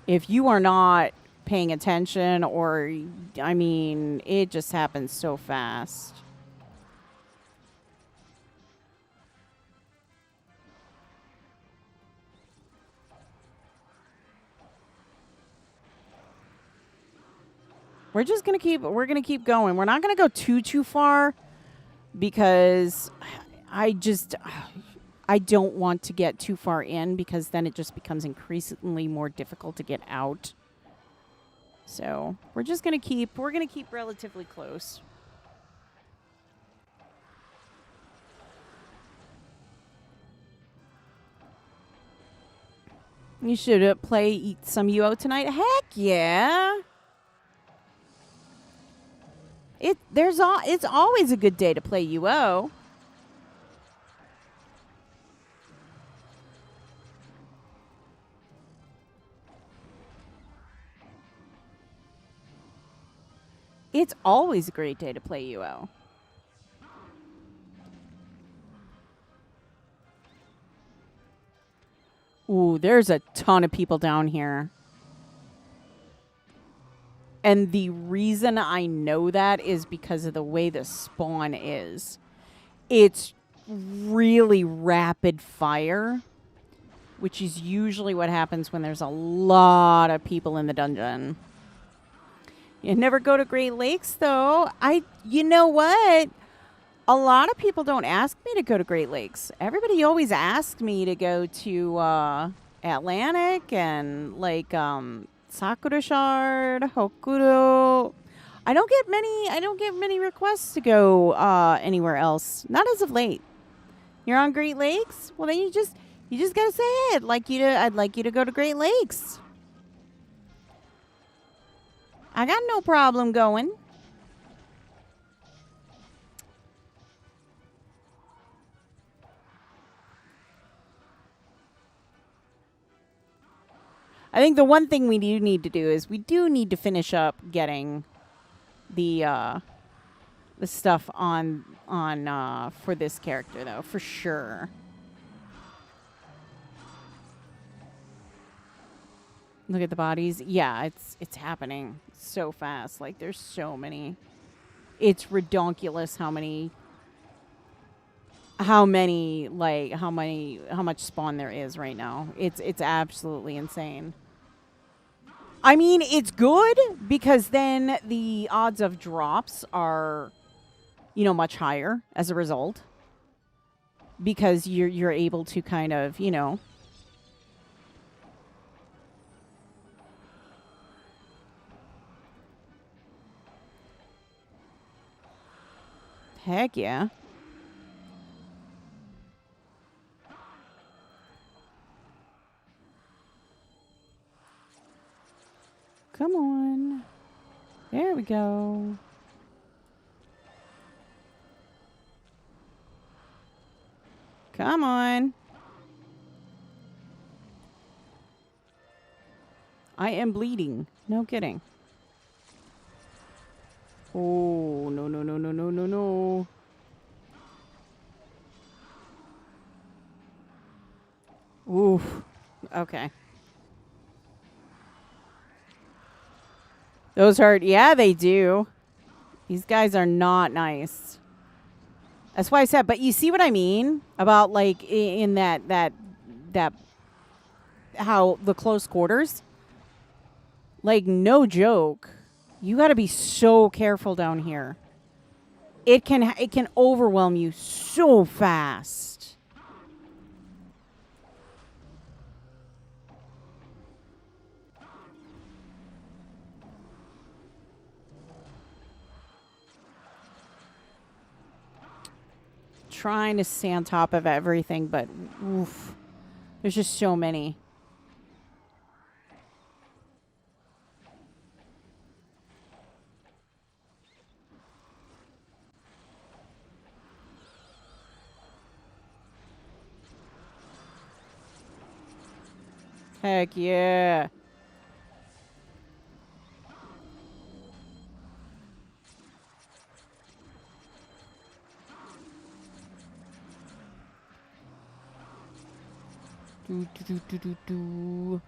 If you are not paying attention, or, I mean, it just happens so fast. We're gonna keep going. We're not gonna go too far because I don't want to get too far in, because then it just becomes increasingly more difficult to get out. So we're just going to keep, relatively close. You should eat some UO tonight. Heck yeah. It's always a good day to play UO. It's always a great day to play UO. Ooh, there's a ton of people down here. And the reason I know that is because of the way the spawn is. It's really rapid fire, which is usually what happens when there's a lot of people in the dungeon. You never go to Great Lakes, though. You know what? A lot of people don't ask me to go to Great Lakes. Everybody always asks me to go to Atlantic and like Sakura Shard, Hokuro. I don't get many requests to go anywhere else. Not as of late. You're on Great Lakes? Well, then you just gotta say it. I'd like you to go to Great Lakes. I got no problem going. I think the one thing we do need to do is we do need to finish up getting the stuff on for this character, though, for sure. Look at the bodies. Yeah, it's happening so fast. Like, there's so many. It's redonkulous how much spawn there is right now. It's absolutely insane. I mean, it's good because then the odds of drops are, much higher as a result. Because you're able to kind of, Heck yeah. Come on. There we go. Come on. I am bleeding. No kidding. Oh, no, no, no, no, no, no, no. Oof. Okay. Those hurt. Yeah, they do. These guys are not nice. That's why I said, but you see what I mean about like in that how the close quarters? Like, no joke. You got to be so careful down here. It can overwhelm you so fast. Trying to stay on top of everything, but oof, there's just so many. Heck yeah. Do.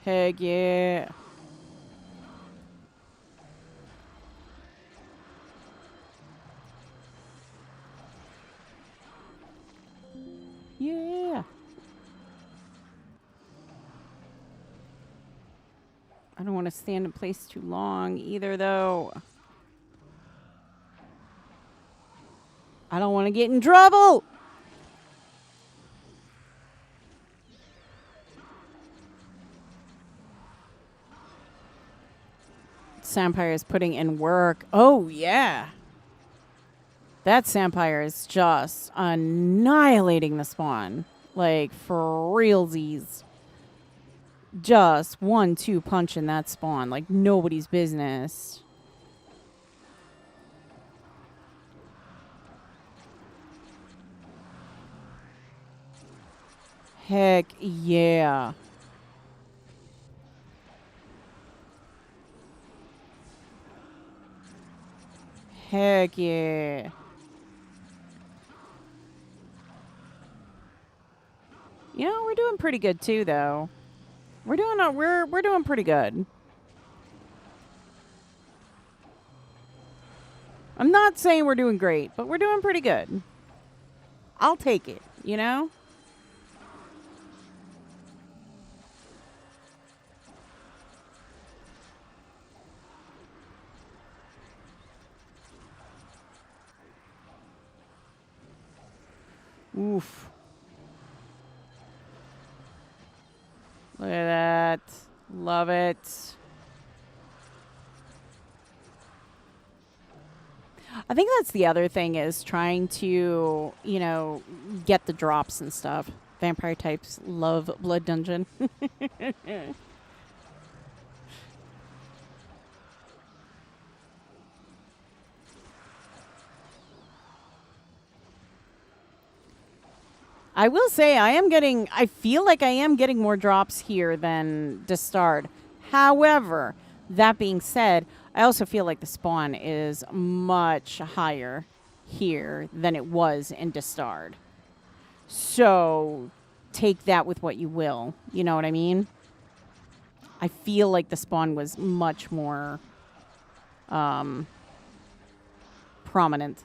Heck yeah. Yeah. I don't want to stand in place too long either, though. I don't want to get in trouble. Sampire is putting in work. Oh, yeah. That Sampire is just annihilating the spawn. Like, for realsies. Just 1-2 punching that spawn. Like, nobody's business. Heck yeah. Heck yeah. You know, we're doing pretty good too, though. We're doing pretty good. I'm not saying we're doing great, but we're doing pretty good. I'll take it, you know? Oof. Look at that. Love it. I think that's the other thing is trying to, you know, get the drops and stuff. Vampire types love Blood Dungeon. I will say I feel like I am getting more drops here than Destard. However, that being said, I also feel like the spawn is much higher here than it was in Destard. So take that with what you will. You know what I mean? I feel like the spawn was much more prominent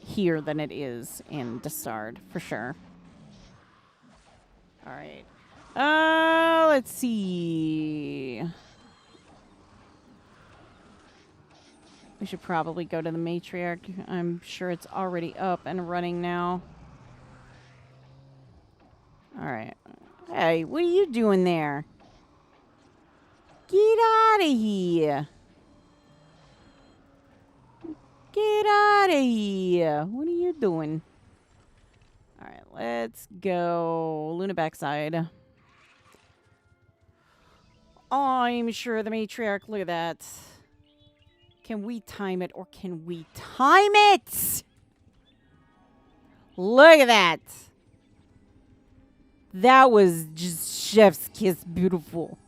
here than it is in Destard, for sure. All right. Let's see. We should probably go to the Matriarch. I'm sure it's already up and running now. All right. Hey, what are you doing there? Get out of here. Get out of here. What are you doing? All right, let's go Luna backside. I'm sure the Matriarch, look at that. Can we time it or can we time it? Look at that. That was just chef's kiss beautiful.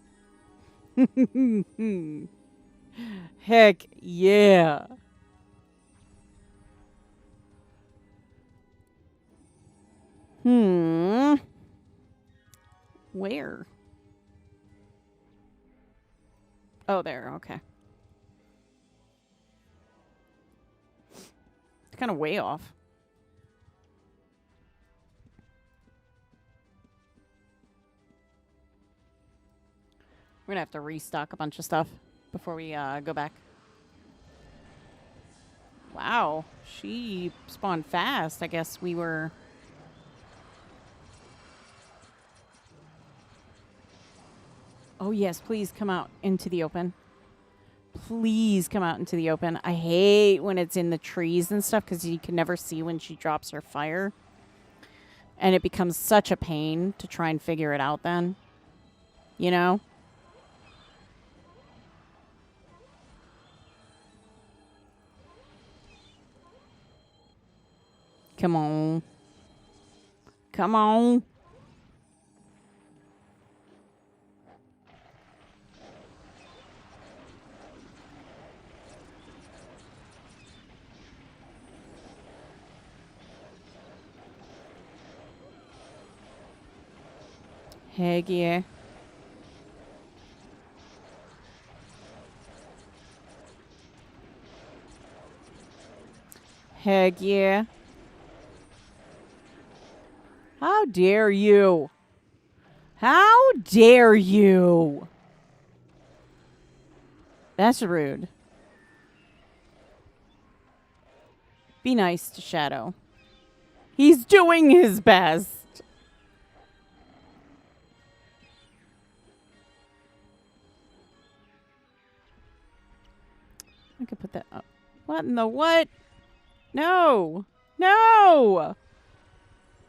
Heck yeah. Where? Oh, there. Okay. It's kind of way off. We're going to have to restock a bunch of stuff before we go back. Wow. She spawned fast. I guess we were... Oh, yes. Please come out into the open. Please come out into the open. I hate when it's in the trees and stuff because you can never see when she drops her fire. And it becomes such a pain to try and figure it out then. You know? Come on. Come on. Heck yeah. Heck yeah. How dare you? How dare you? That's rude. Be nice to Shadow. He's doing his best. I could put that up. What in the what? No. No.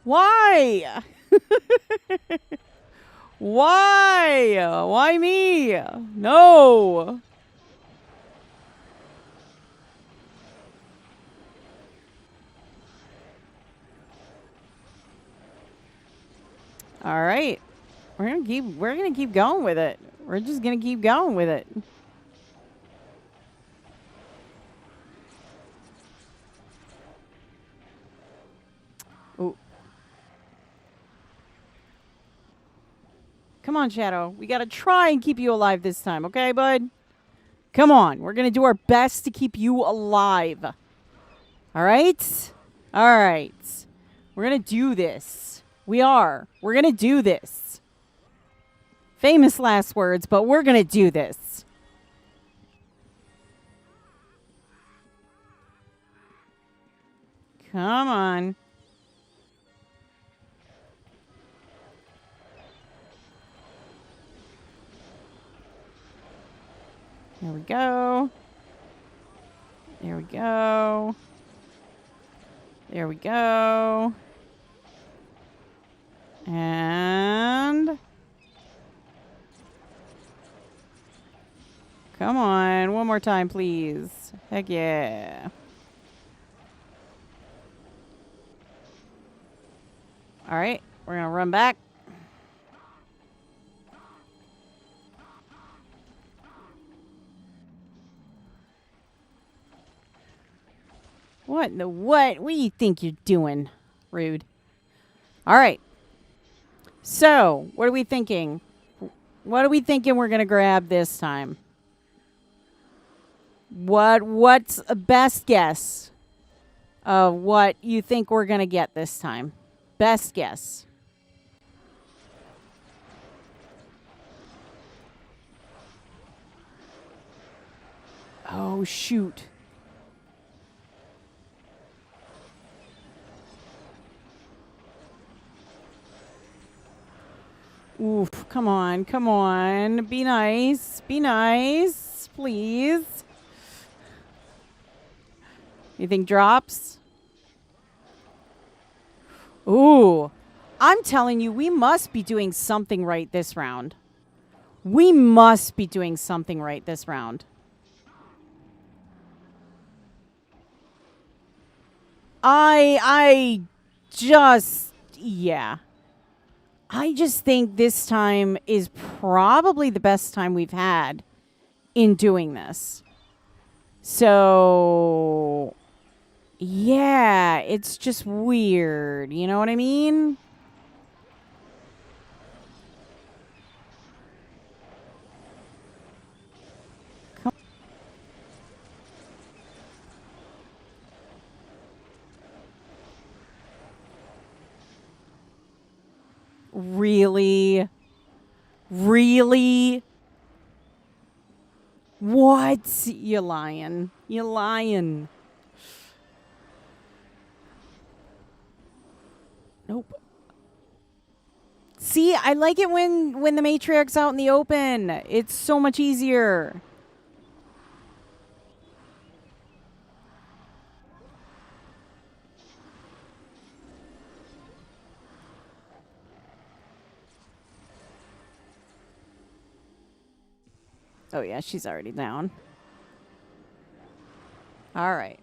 Why? Why? Why me? No. All right. We're gonna keep going with it. We're just gonna keep going with it. Ooh. Come on, Shadow. We gotta try and keep you alive this time, okay, bud? Come on. We're gonna do our best to keep you alive. All right? All right. We're gonna do this. We are. We're gonna do this. Famous last words, but we're gonna do this. Come on. There we go. There we go. There we go. And come on, one more time, please. Heck yeah. All right, we're gonna run back. What in the what? What do you think you're doing? Rude. All right. So, what are we thinking? What are we thinking we're going to grab this time? What's a best guess of what you think we're going to get this time? Best guess. Oh, shoot. Oof, come on, come on. Be nice, please. You think drops? Ooh, I'm telling you, we must be doing something right this round. We must be doing something right this round. I just, yeah. I just think this time is probably the best time we've had in doing this. So, yeah, it's just weird. You know what I mean? Really? Really? What? You lying. You lying. Nope. See, I like it when the Matriarch's out in the open. It's so much easier. Oh, yeah, she's already down. All right.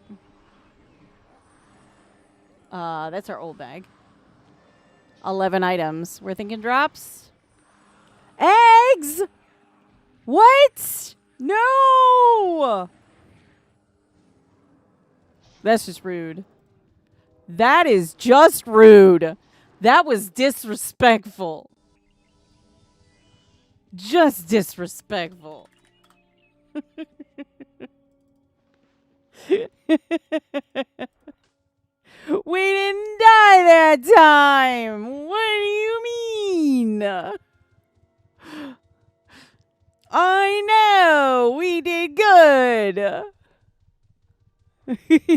That's our old bag. 11 items. We're thinking drops. Eggs! What? No! That's just rude. That is just rude. That was disrespectful. Just disrespectful. We didn't die that time. What do you mean? I know. We did good.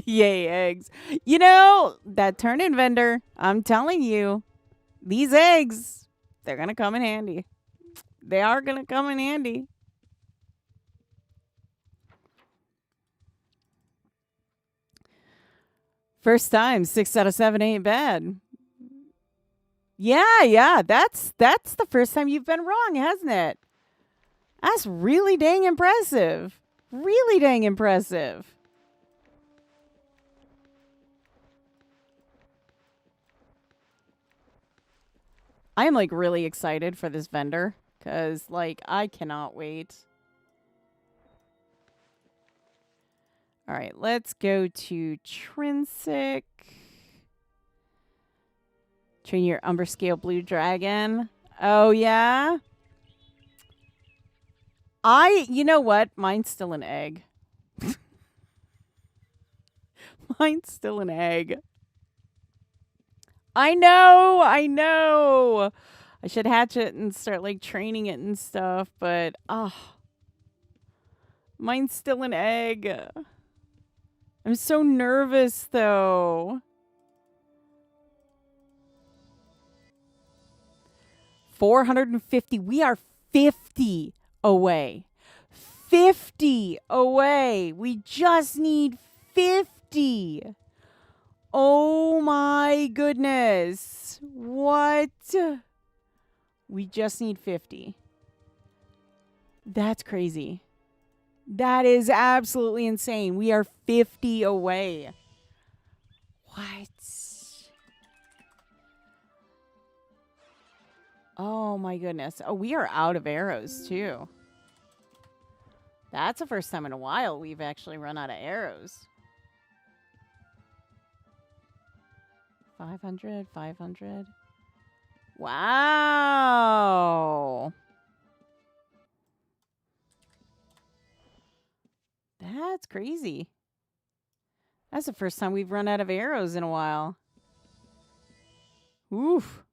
Yay, eggs. You know, that turn-in vendor, I'm telling you, these eggs, they're going to come in handy. They are going to come in handy. First time, 6 out of 7 ain't bad. Yeah, that's the first time you've been wrong, hasn't it? That's really dang impressive. Really dang impressive. I am like really excited for this vendor because like I cannot wait. All right, let's go to Trinsic. Train your Umber Scale Blue Dragon. Oh, yeah? You know what? Mine's still an egg. Mine's still an egg. I know. I should hatch it and start like training it and stuff, but mine's still an egg. I'm so nervous though. 450. We are 50 away. 50 away. We just need 50. Oh my goodness. What? We just need 50. That's crazy. That is absolutely insane. We are 50 away. What? Oh my goodness. Oh, we are out of arrows too. That's the first time in a while we've actually run out of arrows. 500, 500. Wow. That's crazy. That's the first time we've run out of arrows in a while. Oof.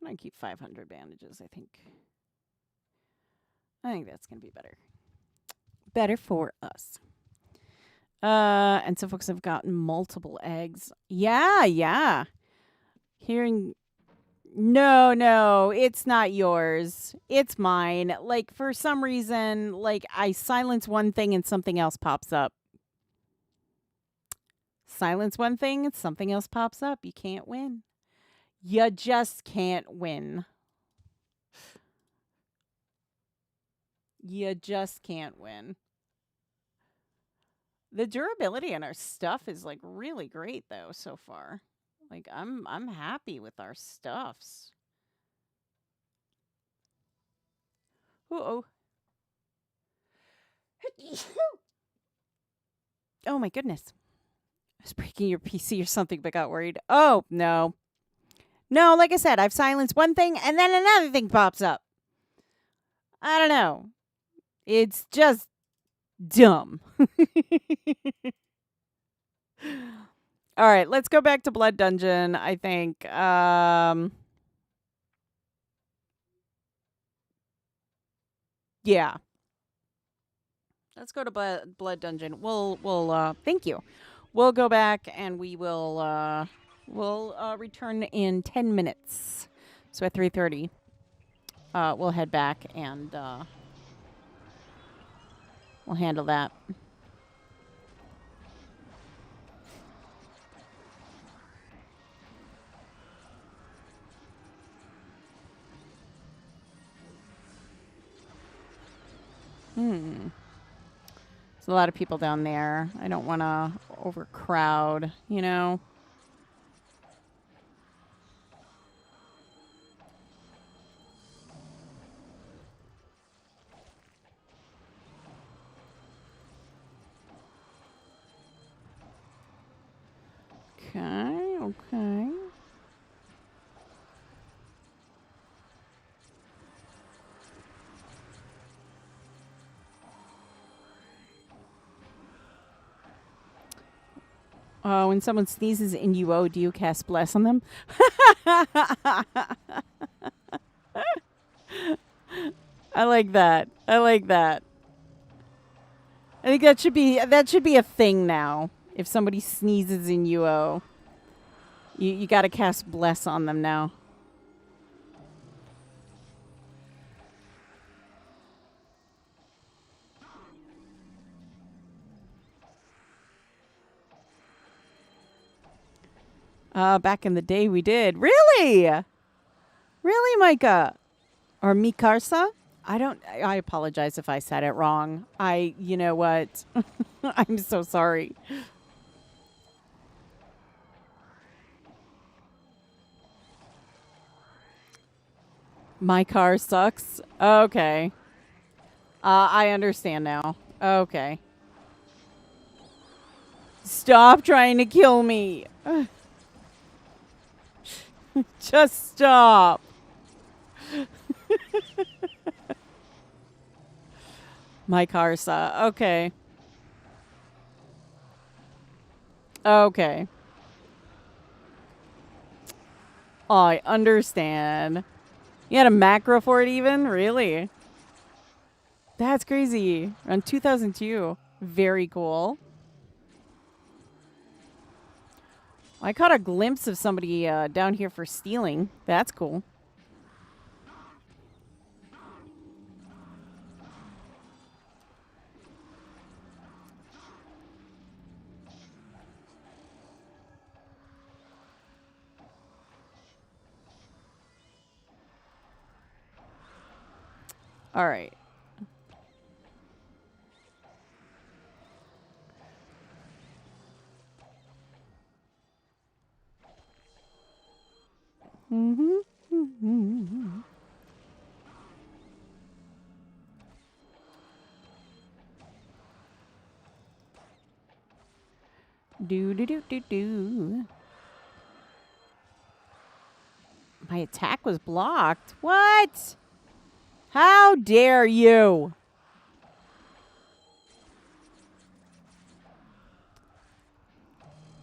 I'm going to keep 500 bandages, I think. I think that's going to be better. Better for us. And some folks have gotten multiple eggs. Yeah. Hearing... No, it's not yours. It's mine. Like, for some reason, like, I silence one thing and something else pops up. Silence one thing and something else pops up. You can't win. You just can't win. You just can't win. The durability in our stuff is like really great though so far. Like I'm happy with our stuffs. Uh-oh. Oh my goodness. I was breaking your PC or something but got worried. Oh, no. No, like I said, I've silenced one thing and then another thing pops up. I don't know. It's just dumb. All right, let's go back to Blood Dungeon, I think. Yeah. Let's go to Blood Dungeon. We'll thank you. We'll go back and we will we'll return in 10 minutes. So at 3:30, we'll head back and we'll handle that. There's a lot of people down there. I don't want to overcrowd, you know. Okay. When someone sneezes in UO, do you cast Bless on them? I like that. I think that should be a thing now. If somebody sneezes in UO, you got to cast Bless on them now. Back in the day we did. Really? Really, Micah? Or Mikarsa? I apologize if I said it wrong. You know what? I'm so sorry. My car sucks. Okay. I understand now. Okay. Stop trying to kill me. Just stop. My car sucks. Okay. Okay. Oh, I understand. You had a macro for it even? Really? That's crazy. Around 2002. Very cool. I caught a glimpse of somebody down here for stealing. That's cool. All right. Do. My attack was blocked. What? How dare you?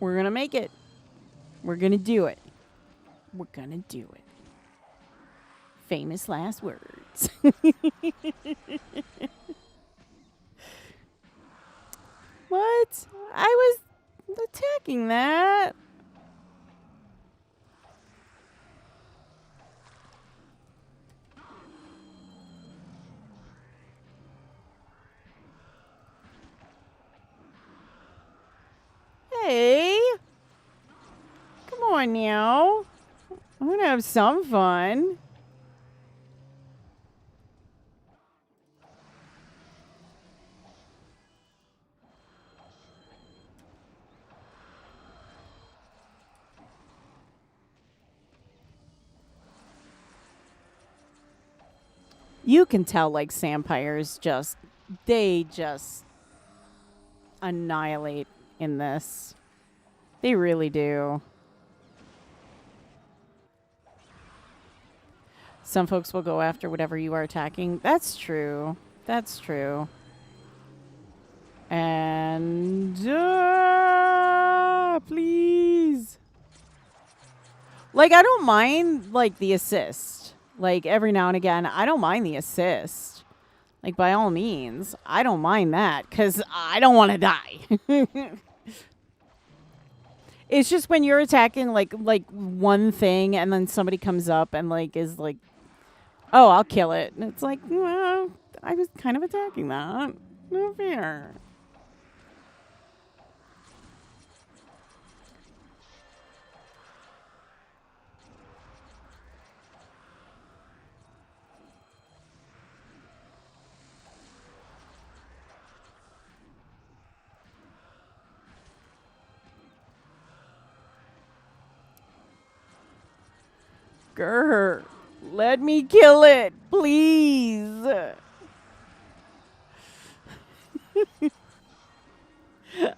We're going to make it. We're going to do it. We're going to do it. Famous last words. What? I was attacking that. Hey. Come on now. I want to have some fun. You can tell, like, Sampires they just annihilate in this. They really do. Some folks will go after whatever you are attacking. That's true. That's true. And please. Like, I don't mind, like, the assist. Like, every now and again, I don't mind the assist. Like, by all means, I don't mind that because I don't want to die. It's just when you're attacking, like one thing and then somebody comes up and, like, is like, oh, I'll kill it. And it's like, well, I was kind of attacking that. No fair. Grr, let me kill it, please.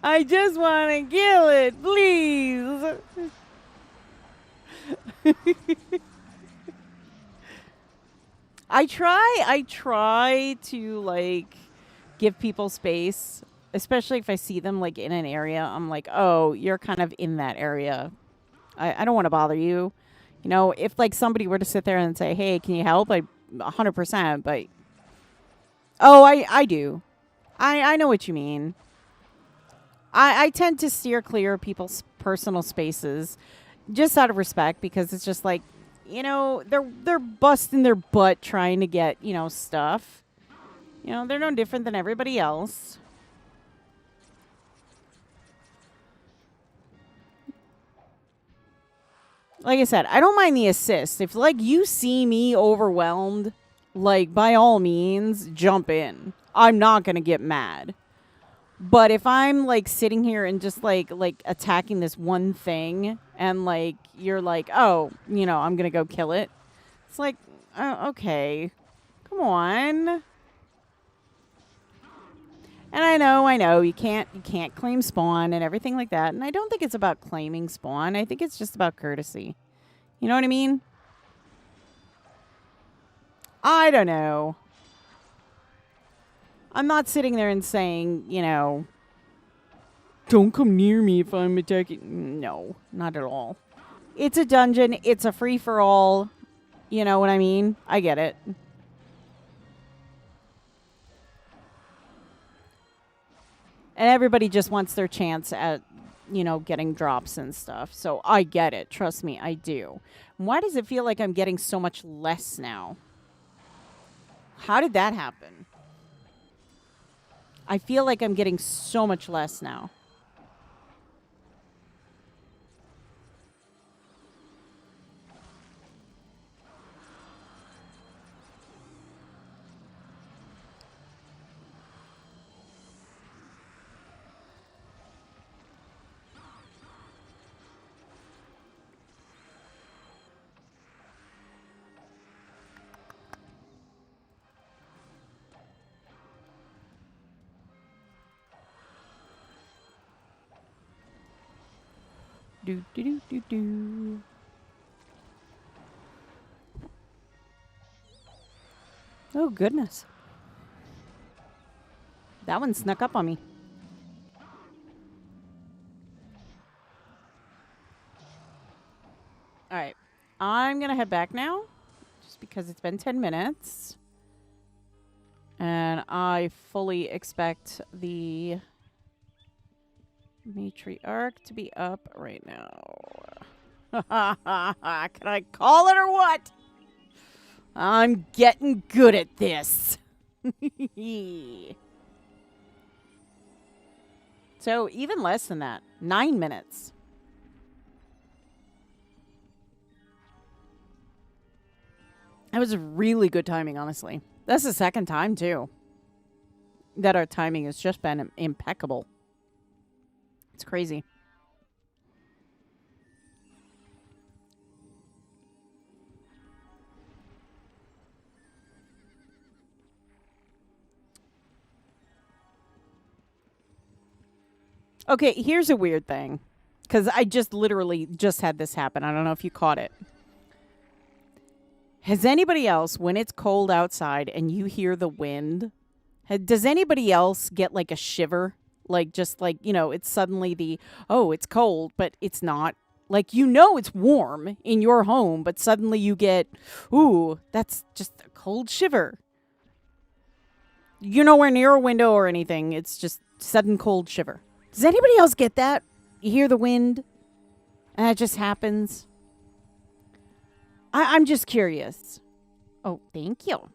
I just want to kill it, please. I try to, like, give people space, especially if I see them, like, in an area. I'm like, oh, you're kind of in that area. I don't want to bother you. You know, if, like, somebody were to sit there and say, hey, can you help? 100%, but... Oh, I do. I know what you mean. I tend to steer clear of people's personal spaces just out of respect because it's just like, you know, they're busting their butt trying to get, you know, stuff. You know, they're no different than everybody else. Like I said, I don't mind the assist. If, like, you see me overwhelmed, like, by all means, jump in. I'm not going to get mad. But if I'm, like, sitting here and just, like attacking this one thing and, like, you're like, oh, you know, I'm going to go kill it. It's like, okay. Come on. And I know, you can't claim spawn and everything like that. And I don't think it's about claiming spawn. I think it's just about courtesy. You know what I mean? I don't know. I'm not sitting there and saying, you know, don't come near me if I'm attacking. No, not at all. It's a dungeon. It's a free-for-all. You know what I mean? I get it. And everybody just wants their chance at, you know, getting drops and stuff. So I get it. Trust me, I do. Why does it feel like I'm getting so much less now? How did that happen? I feel like I'm getting so much less now. Do, do, do, do, do. Oh, goodness. That one snuck up on me. All right. I'm going to head back now, just because it's been 10 minutes. And I fully expect the Matriarch to be up right now. Can I call it or what? I'm getting good at this. So even less than that. 9 minutes. That was really good timing, honestly. That's the second time, too, that our timing has just been impeccable. It's crazy. Okay, here's a weird thing. Because I literally just had this happen. I don't know if you caught it. Has anybody else, when it's cold outside and you hear the wind, does anybody else get like a shiver? Like, just like, you know, it's suddenly oh, it's cold, but it's not. Like, you know it's warm in your home, but suddenly you get, ooh, that's just a cold shiver. You're nowhere near a window or anything. It's just sudden cold shiver. Does anybody else get that? You hear the wind, and it just happens. I'm just curious. Oh, thank you.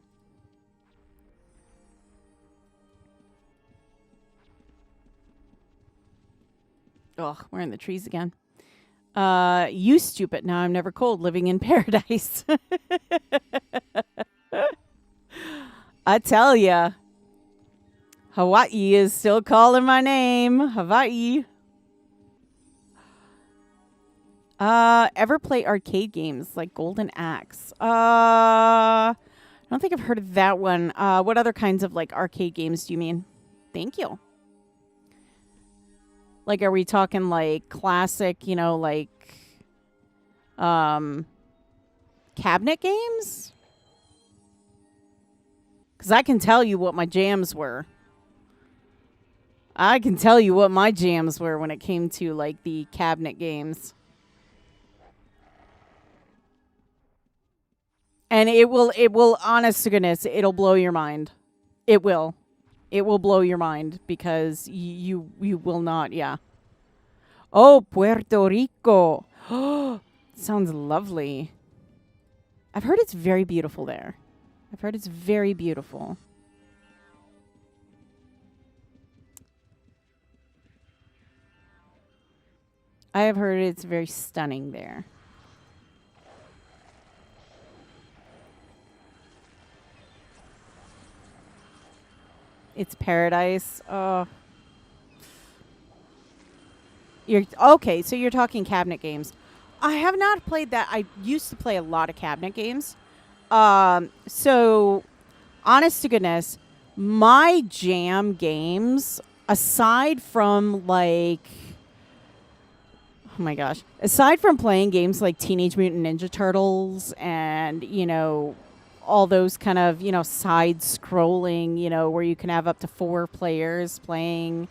Oh, we're in the trees again. You stupid. Now I'm never cold, living in paradise. I tell ya. Hawaii is still calling my name. Hawaii. Ever play arcade games like Golden Axe? I don't think I've heard of that one. What other kinds of like arcade games do you mean? Thank you. Like, are we talking like classic, you know, like cabinet games? Because I can tell you what my jams were. I can tell you what my jams were when it came to like the cabinet games. And it will, honest to goodness, it'll blow your mind. It will. It will blow your mind because you will not, yeah. Oh, Puerto Rico. Sounds lovely. I've heard it's very beautiful there. I've heard it's very beautiful. I have heard it's very stunning there. It's Paradise. You're okay, so you're talking cabinet games. I have not played that. I used to play a lot of cabinet games. So honest to goodness, my jam games, aside from like, oh my gosh, aside from playing games like Teenage Mutant Ninja Turtles and, you know, all those kind of, you know, side scrolling, you know, where you can have up to 4 players playing.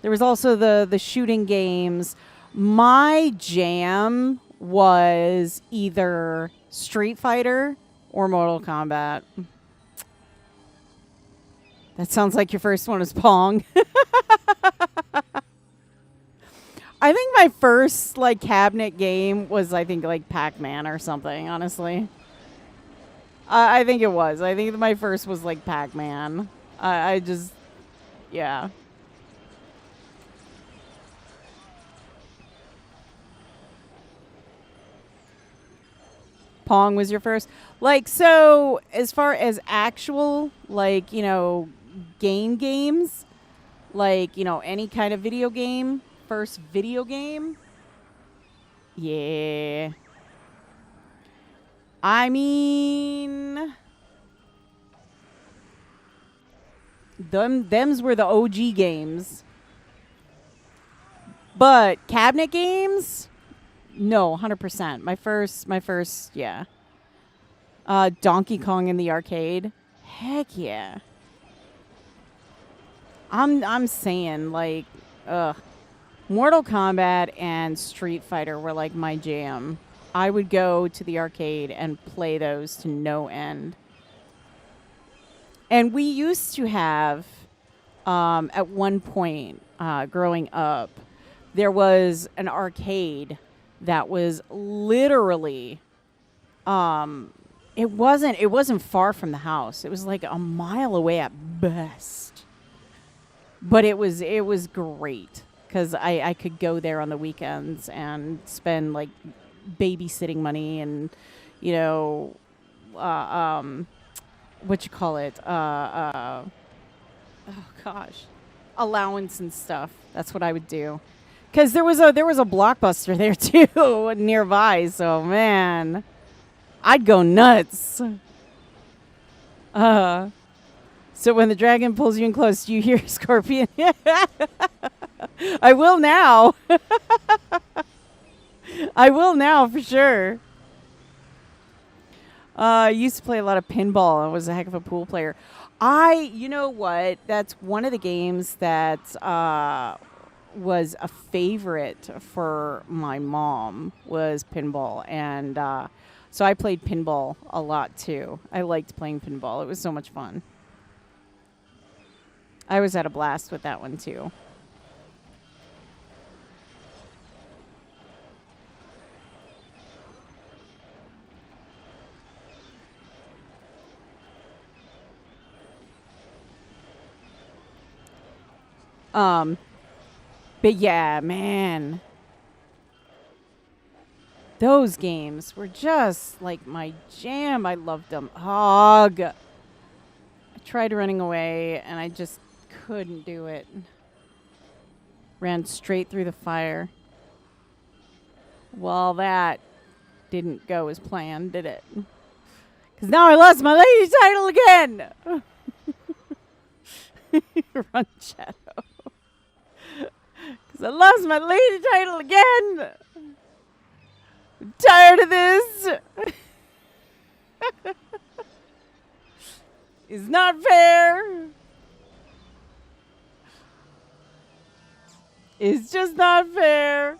There was also the shooting games. My jam was either Street Fighter or Mortal Kombat. That sounds like your first one was Pong. I think my first like cabinet game was, I think, like Pac-Man or something, honestly. I think it was. I think my first was like Pac-Man. I just, yeah. Pong was your first? Like, so as far as actual, like, you know, games, like, you know, any kind of video game, first video game? Yeah. I mean, them's were the OG games. But cabinet games? No, 100%. My first, yeah. Donkey Kong in the arcade. Heck yeah. I'm saying, like, Mortal Kombat and Street Fighter were like my jam. I would go to the arcade and play those to no end. And we used to have, at one point, growing up, there was an arcade that was literally, it wasn't far from the house. It was like a mile away at best. But it was great because I could go there on the weekends and spend like babysitting money and, you know, what you call it? Oh gosh, allowance and stuff. That's what I would do. Because there was a Blockbuster there too nearby, so man, I'd go nuts. So when the dragon pulls you in close, do you hear Scorpion? I will now. I will now for sure. I used to play a lot of pinball. I was a heck of a pool player. You know what? That's one of the games that was a favorite for my mom was pinball. And so I played pinball a lot too. I liked playing pinball. It was so much fun. I always had a blast with that one too. But yeah, man, those games were just like my jam. I loved them. Hog. I tried running away and I just couldn't do it. Ran straight through the fire. Well, that didn't go as planned, did it? Because now I lost my lady title again. Run, Shadow. Because I lost my lady title again. I'm tired of this. It's not fair. It's just not fair.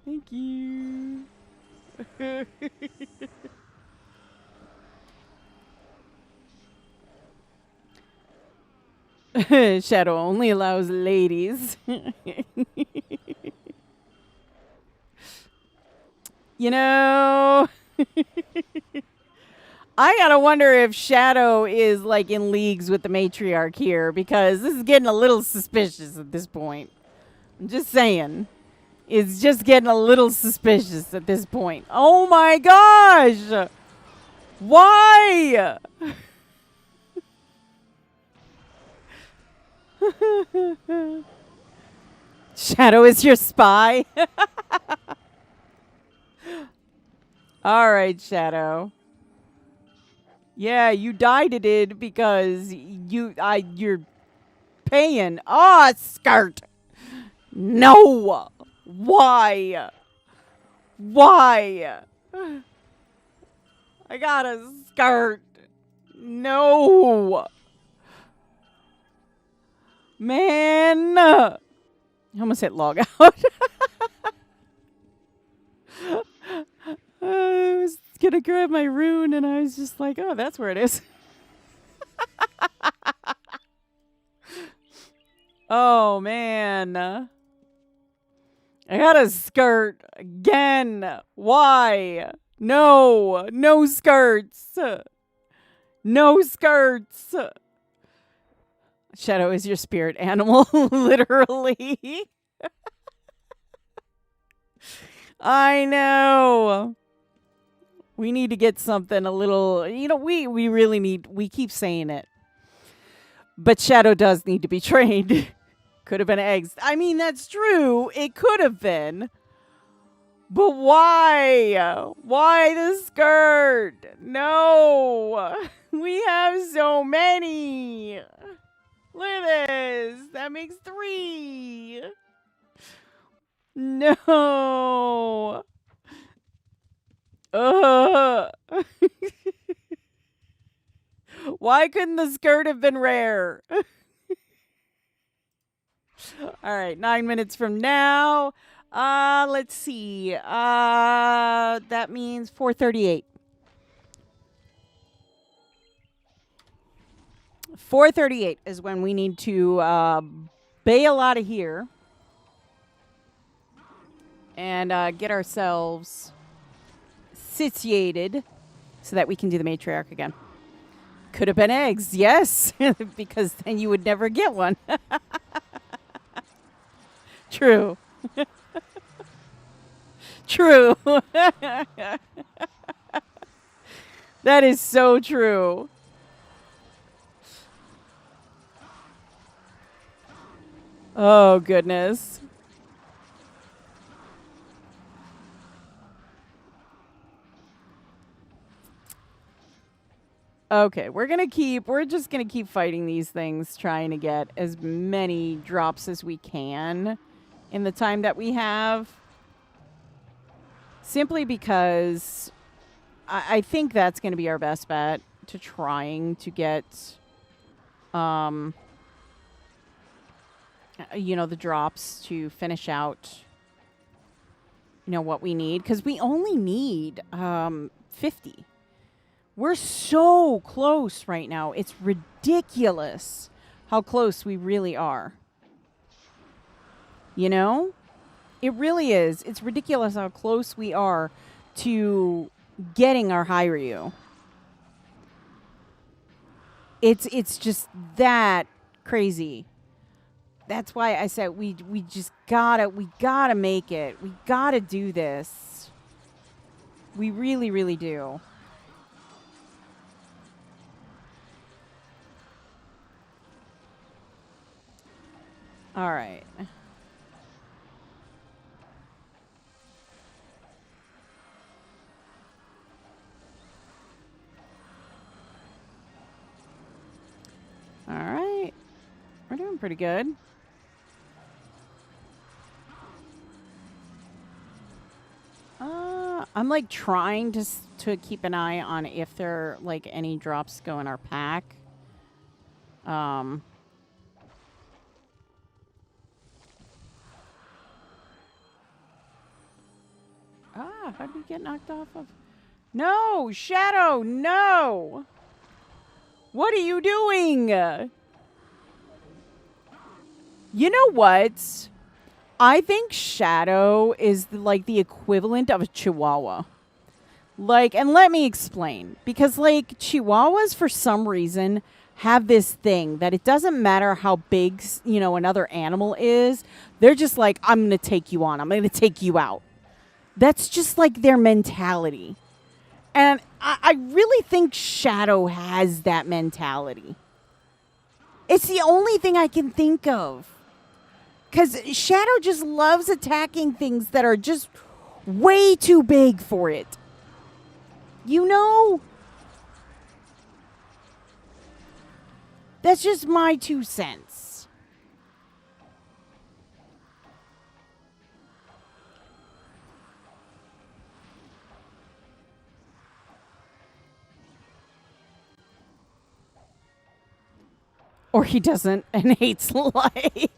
Thank you. Shadow only allows ladies. You know, I gotta wonder if Shadow is like in leagues with the Matriarch here, because this is getting a little suspicious at this point. I'm just saying. It's just getting a little suspicious at this point. Oh my gosh! Why? Shadow is your spy? All right, Shadow. Yeah, you died it because you're paying. Oh, skirt. No. Why? Why? I got a skirt. No. Man. I almost hit log out. I was gonna grab my rune and I was just like, oh, that's where it is. Oh, man. I got a skirt again. Why? No. No skirts. No skirts. Shadow is your spirit animal, literally. I know. We need to get something a little, we really need, we keep saying it. But Shadow does need to be trained. Could have been eggs. I mean, that's true. It could have been. But why? Why the skirt? No. We have so many. Look at this. That makes 3. No. Why couldn't the skirt have been rare? All right, 9 minutes from now. Let's see. That means 4:38. 4:38 is when we need to bail out of here and get ourselves situated so that we can do the matriarch again. Could have been eggs, yes, because then you would never get one. True. True. That is so true. Oh, goodness. Okay, we're just gonna keep fighting these things, trying to get as many drops as we can in the time that we have. Simply because I think that's gonna be our best bet to trying to get the drops to finish out what we need, because we only need 50. We're so close right now. It's ridiculous how close we really are. It really is. It's ridiculous how close we are to getting our Hyrule. It's just that crazy. That's why I said we gotta make it. We gotta do this. We really, really do. All right. All right. We're doing pretty good. I'm like trying to keep an eye on if there are like any drops go in our pack. How did we get knocked off of? No, Shadow, no! What are you doing? You know what? I think Shadow is like the equivalent of a Chihuahua. And let me explain. Because Chihuahuas, for some reason, have this thing that it doesn't matter how big, another animal is. They're just like, I'm going to take you on. I'm going to take you out. That's just like their mentality. And I really think Shadow has that mentality. It's the only thing I can think of. Because Shadow just loves attacking things that are just way too big for it. You know? That's just my 2 cents. Or he doesn't and hates life.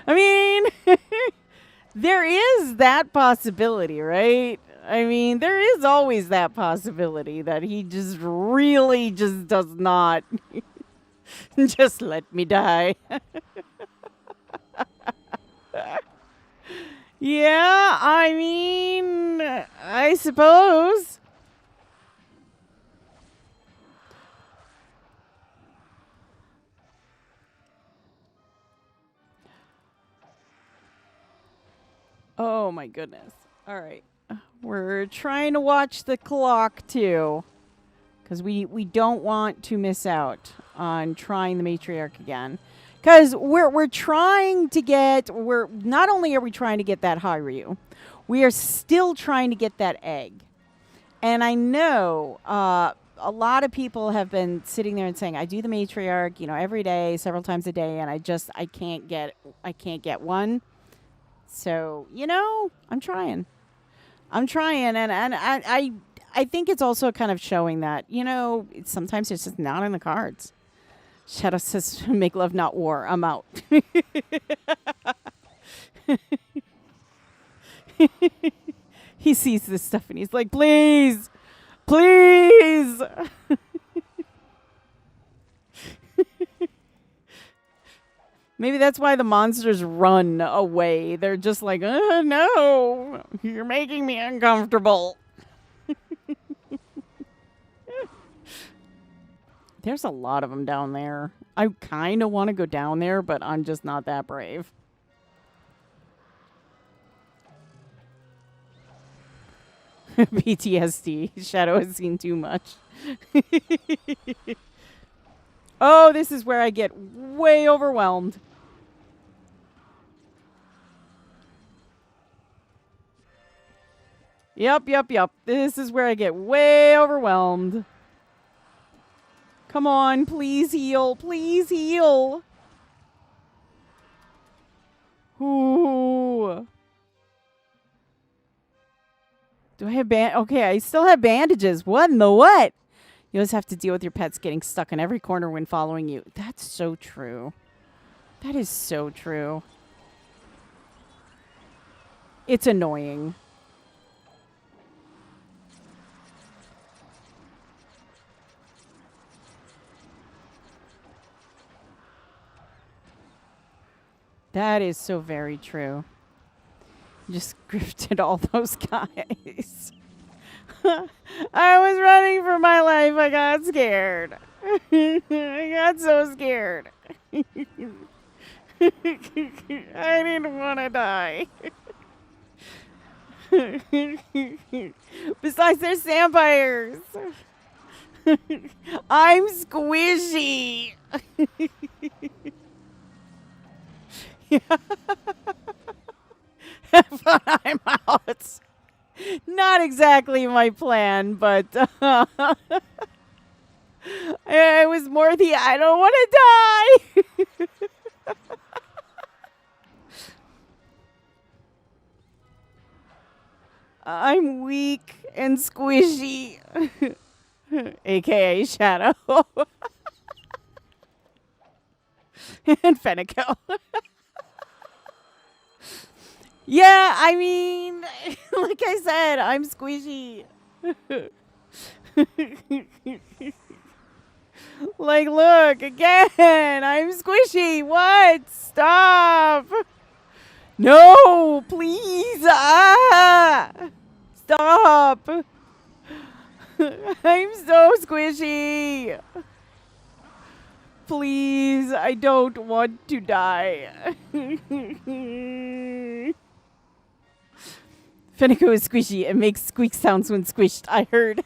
I mean, there is that possibility, right? I mean, there is always that possibility that he just really just does not. Just let me die. Yeah, I mean, I suppose. Oh my goodness. All right. We're trying to watch the clock too. Because we don't want to miss out on trying the Matriarch again. Because we're trying to get, not only are we trying to get that Hyrule, we are still trying to get that egg. And I know a lot of people have been sitting there and saying, I do the Matriarch, every day, several times a day, and I can't get one. So, I'm trying. And I think it's also kind of showing that, sometimes it's just not in the cards. Shadow says, make love, not war. I'm out. He sees this stuff and he's like, please, please. Maybe that's why the monsters run away. They're just like, no, you're making me uncomfortable. There's a lot of them down there. I kind of want to go down there, but I'm just not that brave. PTSD. Shadow has seen too much. Oh, this is where I get way overwhelmed. Yep. This is where I get way overwhelmed. Come on, please heal. Please heal. Ooh. Do I have Okay, I still have bandages. What in the what? You always have to deal with your pets getting stuck in every corner when following you. That's so true. That is so true. It's annoying. That is so very true. Just grifted all those guys. I was running for my life. I got scared. I got so scared. I didn't want to die. Besides, they're vampires. I'm squishy. I'm out. Not exactly my plan, but it was more the I don't want to die. I'm weak and squishy, aka Shadow and Fenneko. Yeah, I mean, like I said, I'm squishy. Like, look, again, I'm squishy. What? Stop. No, please. Stop. I'm so squishy. Please, I don't want to die. Fenneko is squishy and makes squeak sounds when squished, I heard.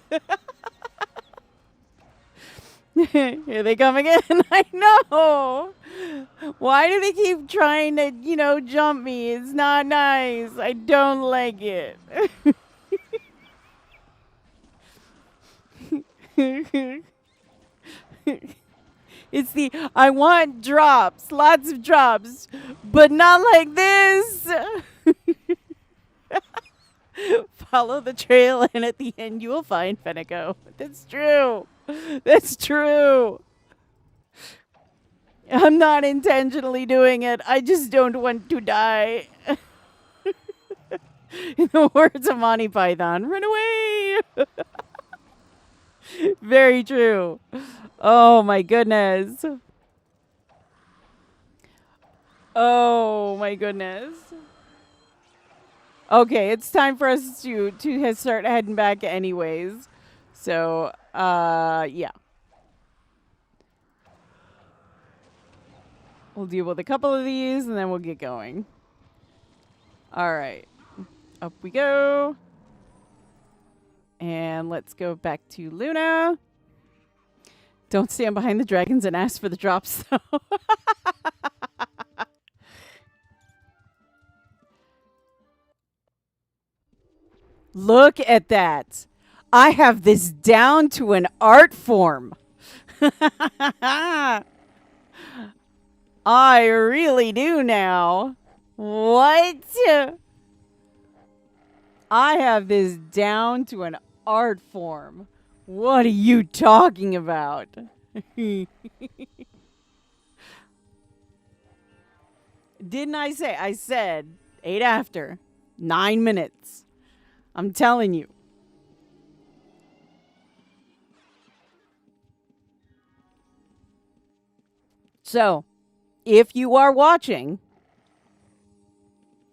Here they come again. I know. Why do they keep trying to, jump me? It's not nice. I don't like it. It's the, I want drops, lots of drops, but not like this. Follow the trail, and at the end you will find Fenneko. That's true. That's true. I'm not intentionally doing it. I just don't want to die. In the words of Monty Python, run away. Very true. Oh my goodness. Oh my goodness. Okay, it's time for us to start heading back anyways. So, yeah. We'll deal with a couple of these and then we'll get going. All right. Up we go. And let's go back to Luna. Don't stand behind the dragons and ask for the drops, though. Look at that. I have this down to an art form. I really do now. What? I have this down to an art form. What are you talking about? Didn't I say? I said 8 after. 9 minutes. I'm telling you. So, if you are watching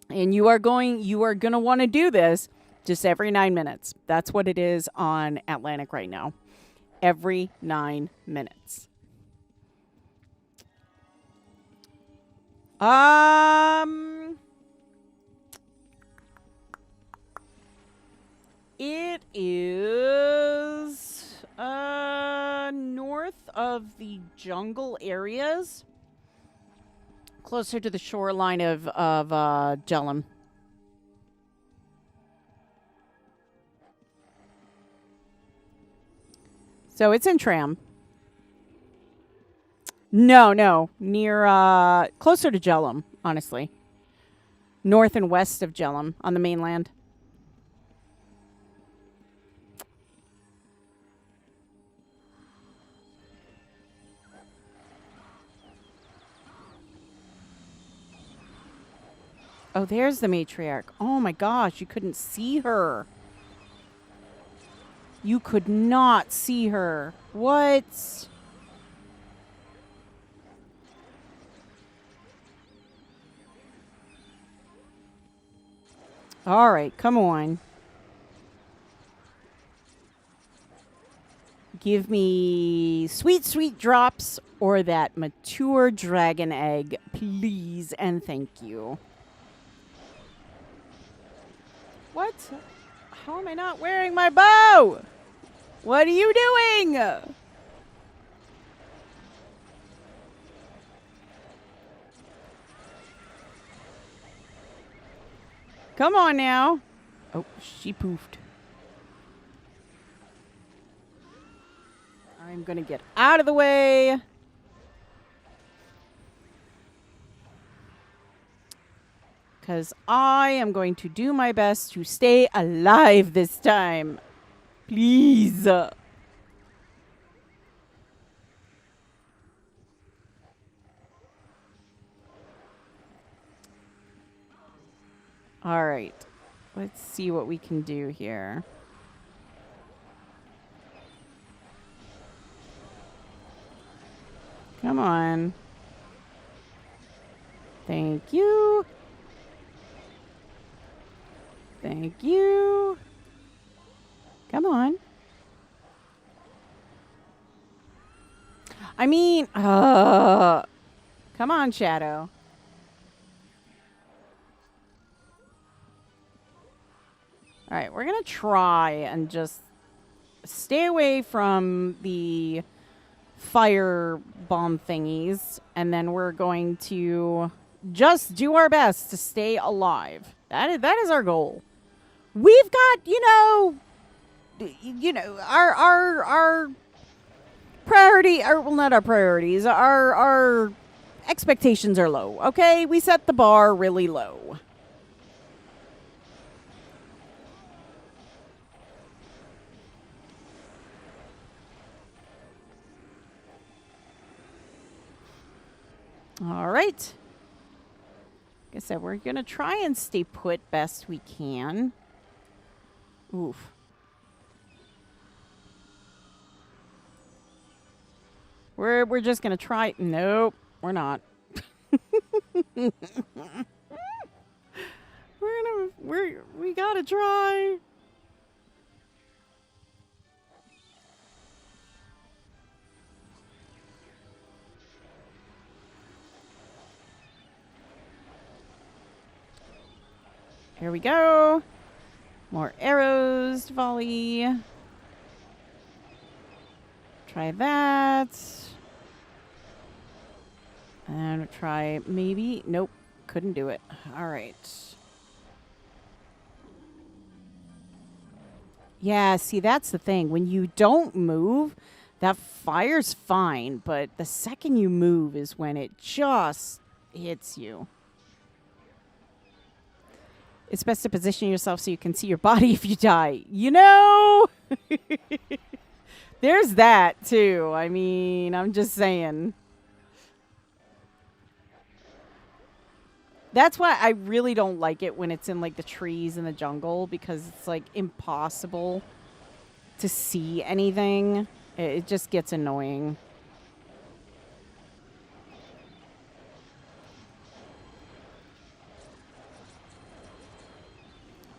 and you are going to want to do this just every 9 minutes. That's what it is on Atlantic right now. Every 9 minutes. It is north of the jungle areas, closer to the shoreline of Jellum. So it's in Tram. No, near closer to Jellum, honestly. North and west of Jellum on the mainland. Oh, there's the Matriarch. Oh my gosh, you couldn't see her. You could not see her. What? All right, come on. Give me sweet, sweet drops or that mature dragon egg, please and thank you. What? How am I not wearing my bow? What are you doing? Come on now. Oh, she poofed. I'm going to get out of the way. Because I am going to do my best to stay alive this time. Please. All right. Let's see what we can do here. Come on. Thank you. Thank you. Come on. I mean, come on, Shadow. All right, we're going to try and just stay away from the fire bomb thingies, and then we're going to just do our best to stay alive. That is our goal. We've got, our priority, or well, not our priorities, our expectations are low, okay? We set the bar really low. All right. Like I said, we're going to try and stay put best we can. Oof. We're just going to try. Nope, we're not. we got to try. Here we go. More arrows to volley. Try that. And try maybe. Nope. Couldn't do it. All right. Yeah, see, that's the thing. When you don't move, that fire's fine. But the second you move is when it just hits you. It's best to position yourself so you can see your body if you die. There's that, too. I mean, I'm just saying. That's why I really don't like it when it's in, like, the trees in the jungle, because it's, like, impossible to see anything. It just gets annoying.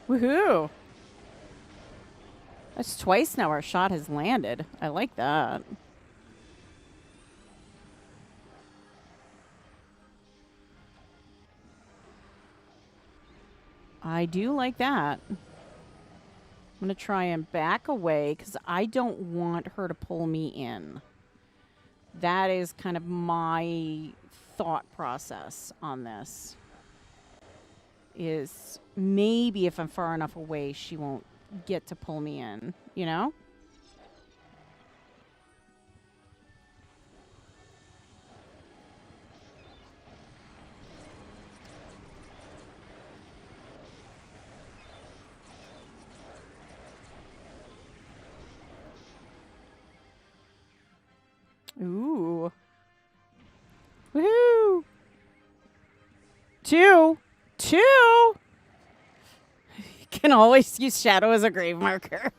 Woohoo! That's twice now our shot has landed. I like that. I do like that. I'm going to try and back away because I don't want her to pull me in. That is kind of my thought process on this. Is maybe if I'm far enough away, she won't get to pull me in, you know? Ooh. Woohoo! Two! You can always use shadow as a grave marker.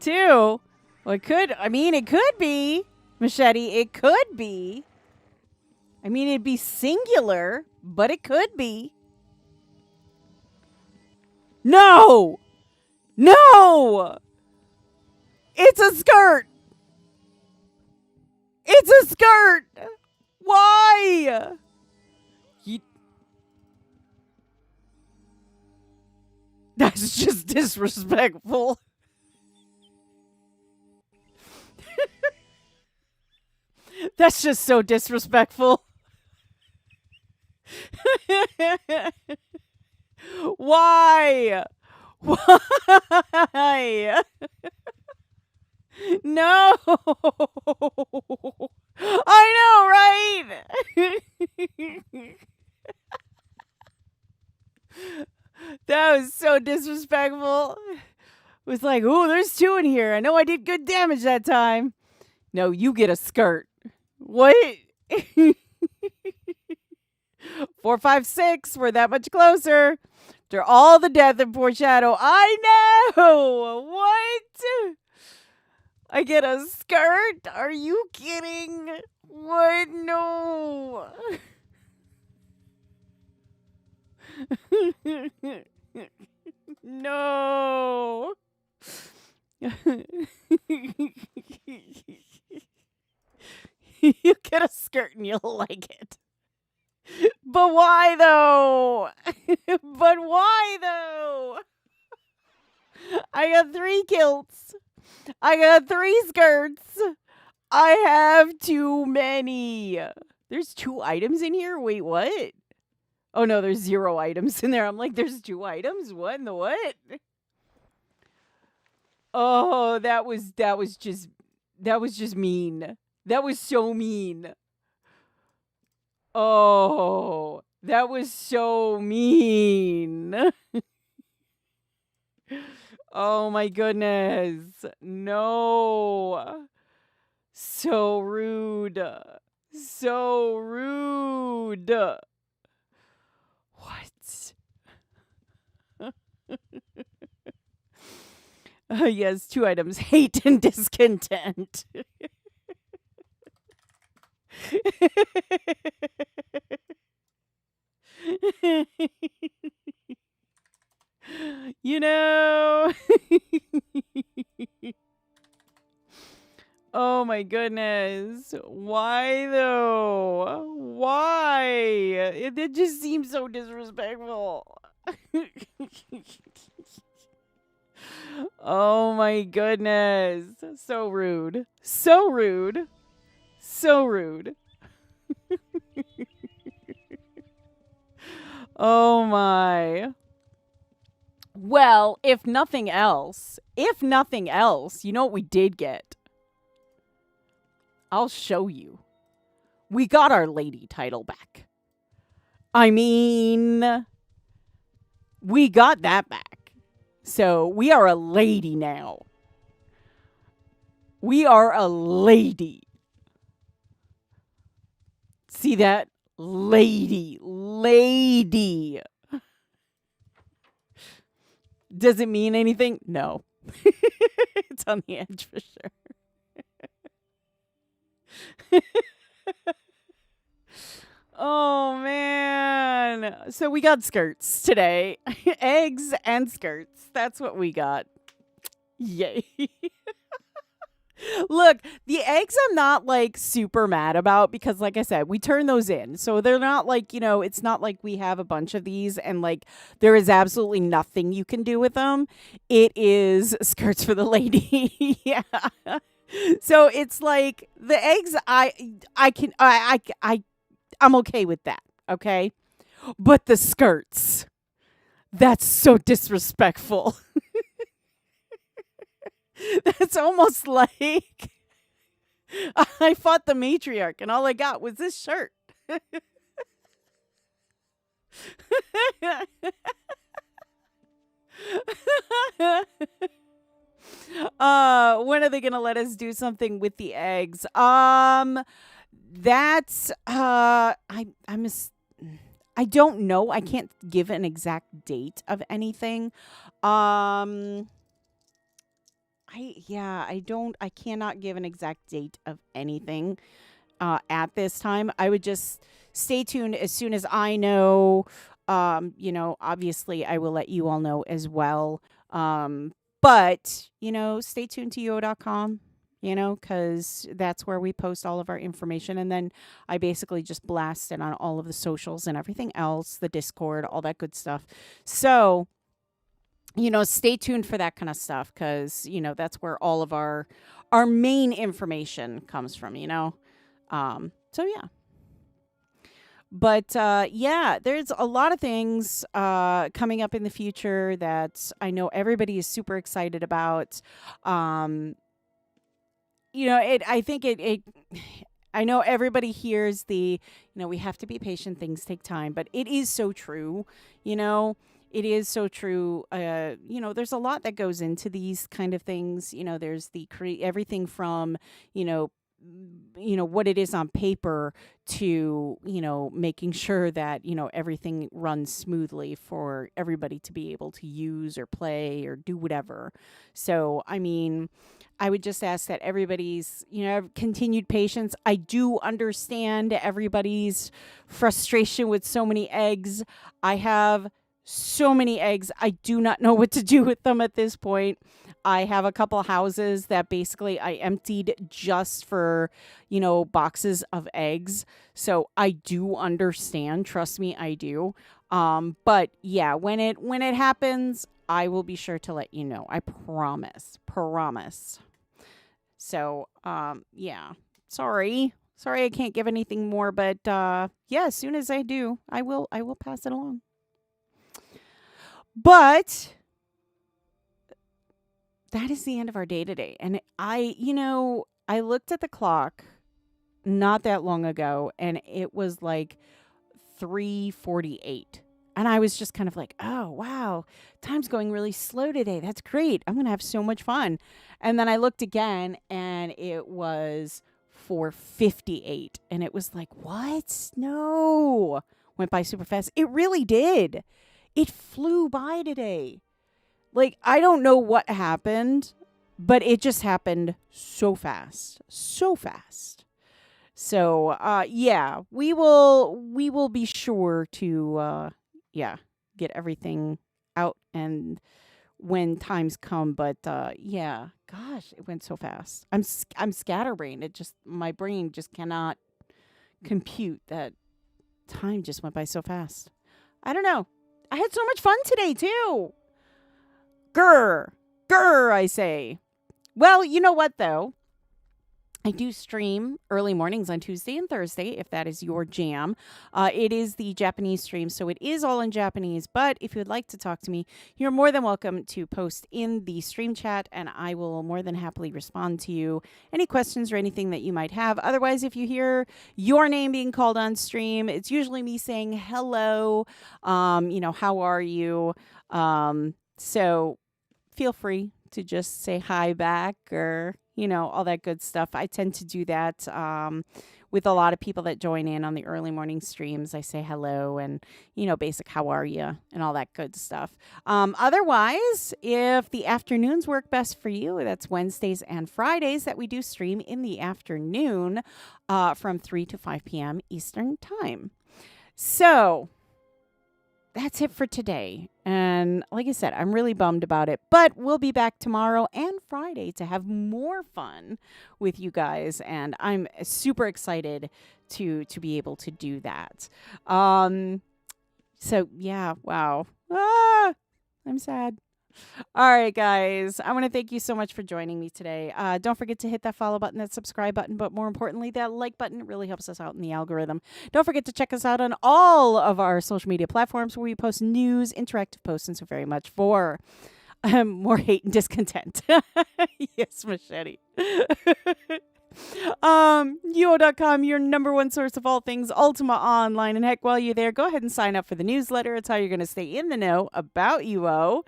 2. Well, it could be. Machete, it could be. I mean, it'd be singular, but it could be. No! No! It's a skirt! It's a skirt! Why? That's just disrespectful. That's just so disrespectful. Why? Why? No. I know, right? That was so disrespectful. It was like, oh, there's 2 in here. I know I did good damage that time. No, you get a skirt. What? 4, 5, 6. We're that much closer. After all the death and foreshadow. I know. What? I get a skirt? Are you kidding? What? No. No. You get a skirt and you'll like it. But why though? But why though? I got 3 kilts. I got 3 skirts. I have too many. There's 2 items in here? Wait, what? Oh, no, there's 0 items in there. I'm like, there's 2 items? What in the what? Oh, that was just mean. That was so mean. Oh, that was so mean. Oh my goodness. No. So rude. So rude. What? Yes, 2 items. Hate and discontent. You know. Oh my goodness. Why though? Why? It just seems so disrespectful. Oh my goodness. So rude. So rude. So rude. Oh my. Well, if nothing else, you know what we did get? I'll show you. We got our lady title back. I mean, we got that back. So we are a lady now. We are a lady. See that? Lady. Lady. Does it mean anything? No. It's on the edge for sure. Oh, man. So we got skirts today. Eggs and skirts. That's what we got. Yay. Look, the eggs I'm not like super mad about because like I said, we turn those in. So they're not like, it's not like we have a bunch of these and like there is absolutely nothing you can do with them. It is skirts for the lady. Yeah. So it's like the eggs I'm okay with that, okay? But the skirts, that's so disrespectful. That's almost like I fought the Matriarch and all I got was this shirt. When are they gonna let us do something with the eggs? That's I don't know. I can't give an exact date of anything. I cannot give an exact date of anything at this time. I would just stay tuned as soon as I know. Obviously I will let you all know as well. But, stay tuned to yo.com, because that's where we post all of our information. And then I basically just blast it on all of the socials and everything else, the Discord, all that good stuff. So, stay tuned for that kind of stuff because, that's where all of our main information comes from, So, yeah. But, there's a lot of things coming up in the future that I know everybody is super excited about. I know everybody hears the, we have to be patient, things take time, but it is so true, It is so true. There's a lot that goes into these kind of things. There's everything from, what it is on paper to, making sure that, everything runs smoothly for everybody to be able to use or play or do whatever. So, I would just ask that everybody's, continued patience. I do understand everybody's frustration with so many eggs. I have so many eggs. I do not know what to do with them at this point. I have a couple of houses that basically I emptied just for, boxes of eggs. So I do understand. Trust me, I do. But yeah, when it happens, I will be sure to let you know. I promise. So, yeah, sorry I can't give anything more, but yeah, as soon as I do, I will pass it along. But that is the end of our day today. And I looked at the clock not that long ago, and it was like 3:48. And I was just kind of like, oh, wow, time's going really slow today. That's great. I'm going to have so much fun. And then I looked again, and it was 4:58. And it was like, what? No. Went by super fast. It really did. It flew by today. Like, I don't know what happened, but it just happened so fast. So fast. So, yeah, we will be sure to, get everything out and when times come. But, yeah, gosh, it went so fast. I'm scatterbrained. My brain just cannot compute that time just went by so fast. I don't know. I had so much fun today, too. Grr, I say. Well, you know what, though? I do stream early mornings on Tuesday and Thursday, if that is your jam. It is the Japanese stream, so it is all in Japanese. But if you would like to talk to me, you're more than welcome to post in the stream chat, and I will more than happily respond to you. Any questions or anything that you might have. Otherwise, if you hear your name being called on stream, it's usually me saying hello, how are you? So feel free to just say hi back or, all that good stuff. I tend to do that with a lot of people that join in on the early morning streams. I say hello and, basic how are you and all that good stuff. Otherwise, if the afternoons work best for you, that's Wednesdays and Fridays that we do stream in the afternoon from 3 to 5 p.m. Eastern Time. So that's it for today. And like I said, I'm really bummed about it, but we'll be back tomorrow and Friday to have more fun with you guys. And I'm super excited to be able to do that. So yeah, wow. I'm sad. All right, guys. I want to thank you so much for joining me today. Don't forget to hit that follow button, that subscribe button, but more importantly, that like button. It really helps us out in the algorithm. Don't forget to check us out on all of our social media platforms where we post news, interactive posts, and so very much for more hate and discontent. Yes, Machete. UO.com, your number one source of all things Ultima Online. And heck, while you're there, go ahead and sign up for the newsletter. It's how you're going to stay in the know about UO.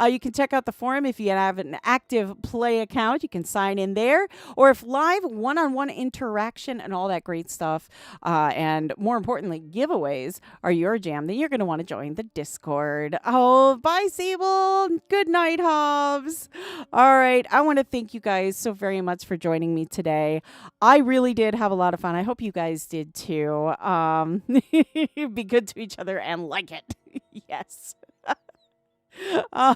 You can check out the forum if you have an active play account. You can sign in there. Or if live one-on-one interaction and all that great stuff, and more importantly, giveaways are your jam, then you're going to want to join the Discord. Oh, bye, Sable. Good night, Hobbs. All right. I want to thank you guys so very much for joining me today. I really did have a lot of fun. I hope you guys did too. Be good to each other and like it. Yes. I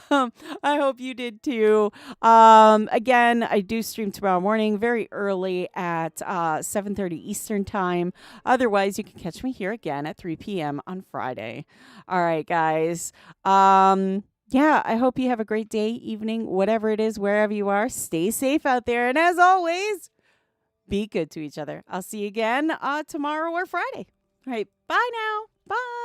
hope you did too. Again, I do stream tomorrow morning very early at 7:30 Eastern Time. Otherwise, you can catch me here again at 3 p.m. on Friday. All right, guys. Yeah, I hope you have a great day, evening, whatever it is, wherever you are. Stay safe out there. And as always, be good to each other. I'll see you again tomorrow or Friday. All right. Bye now. Bye.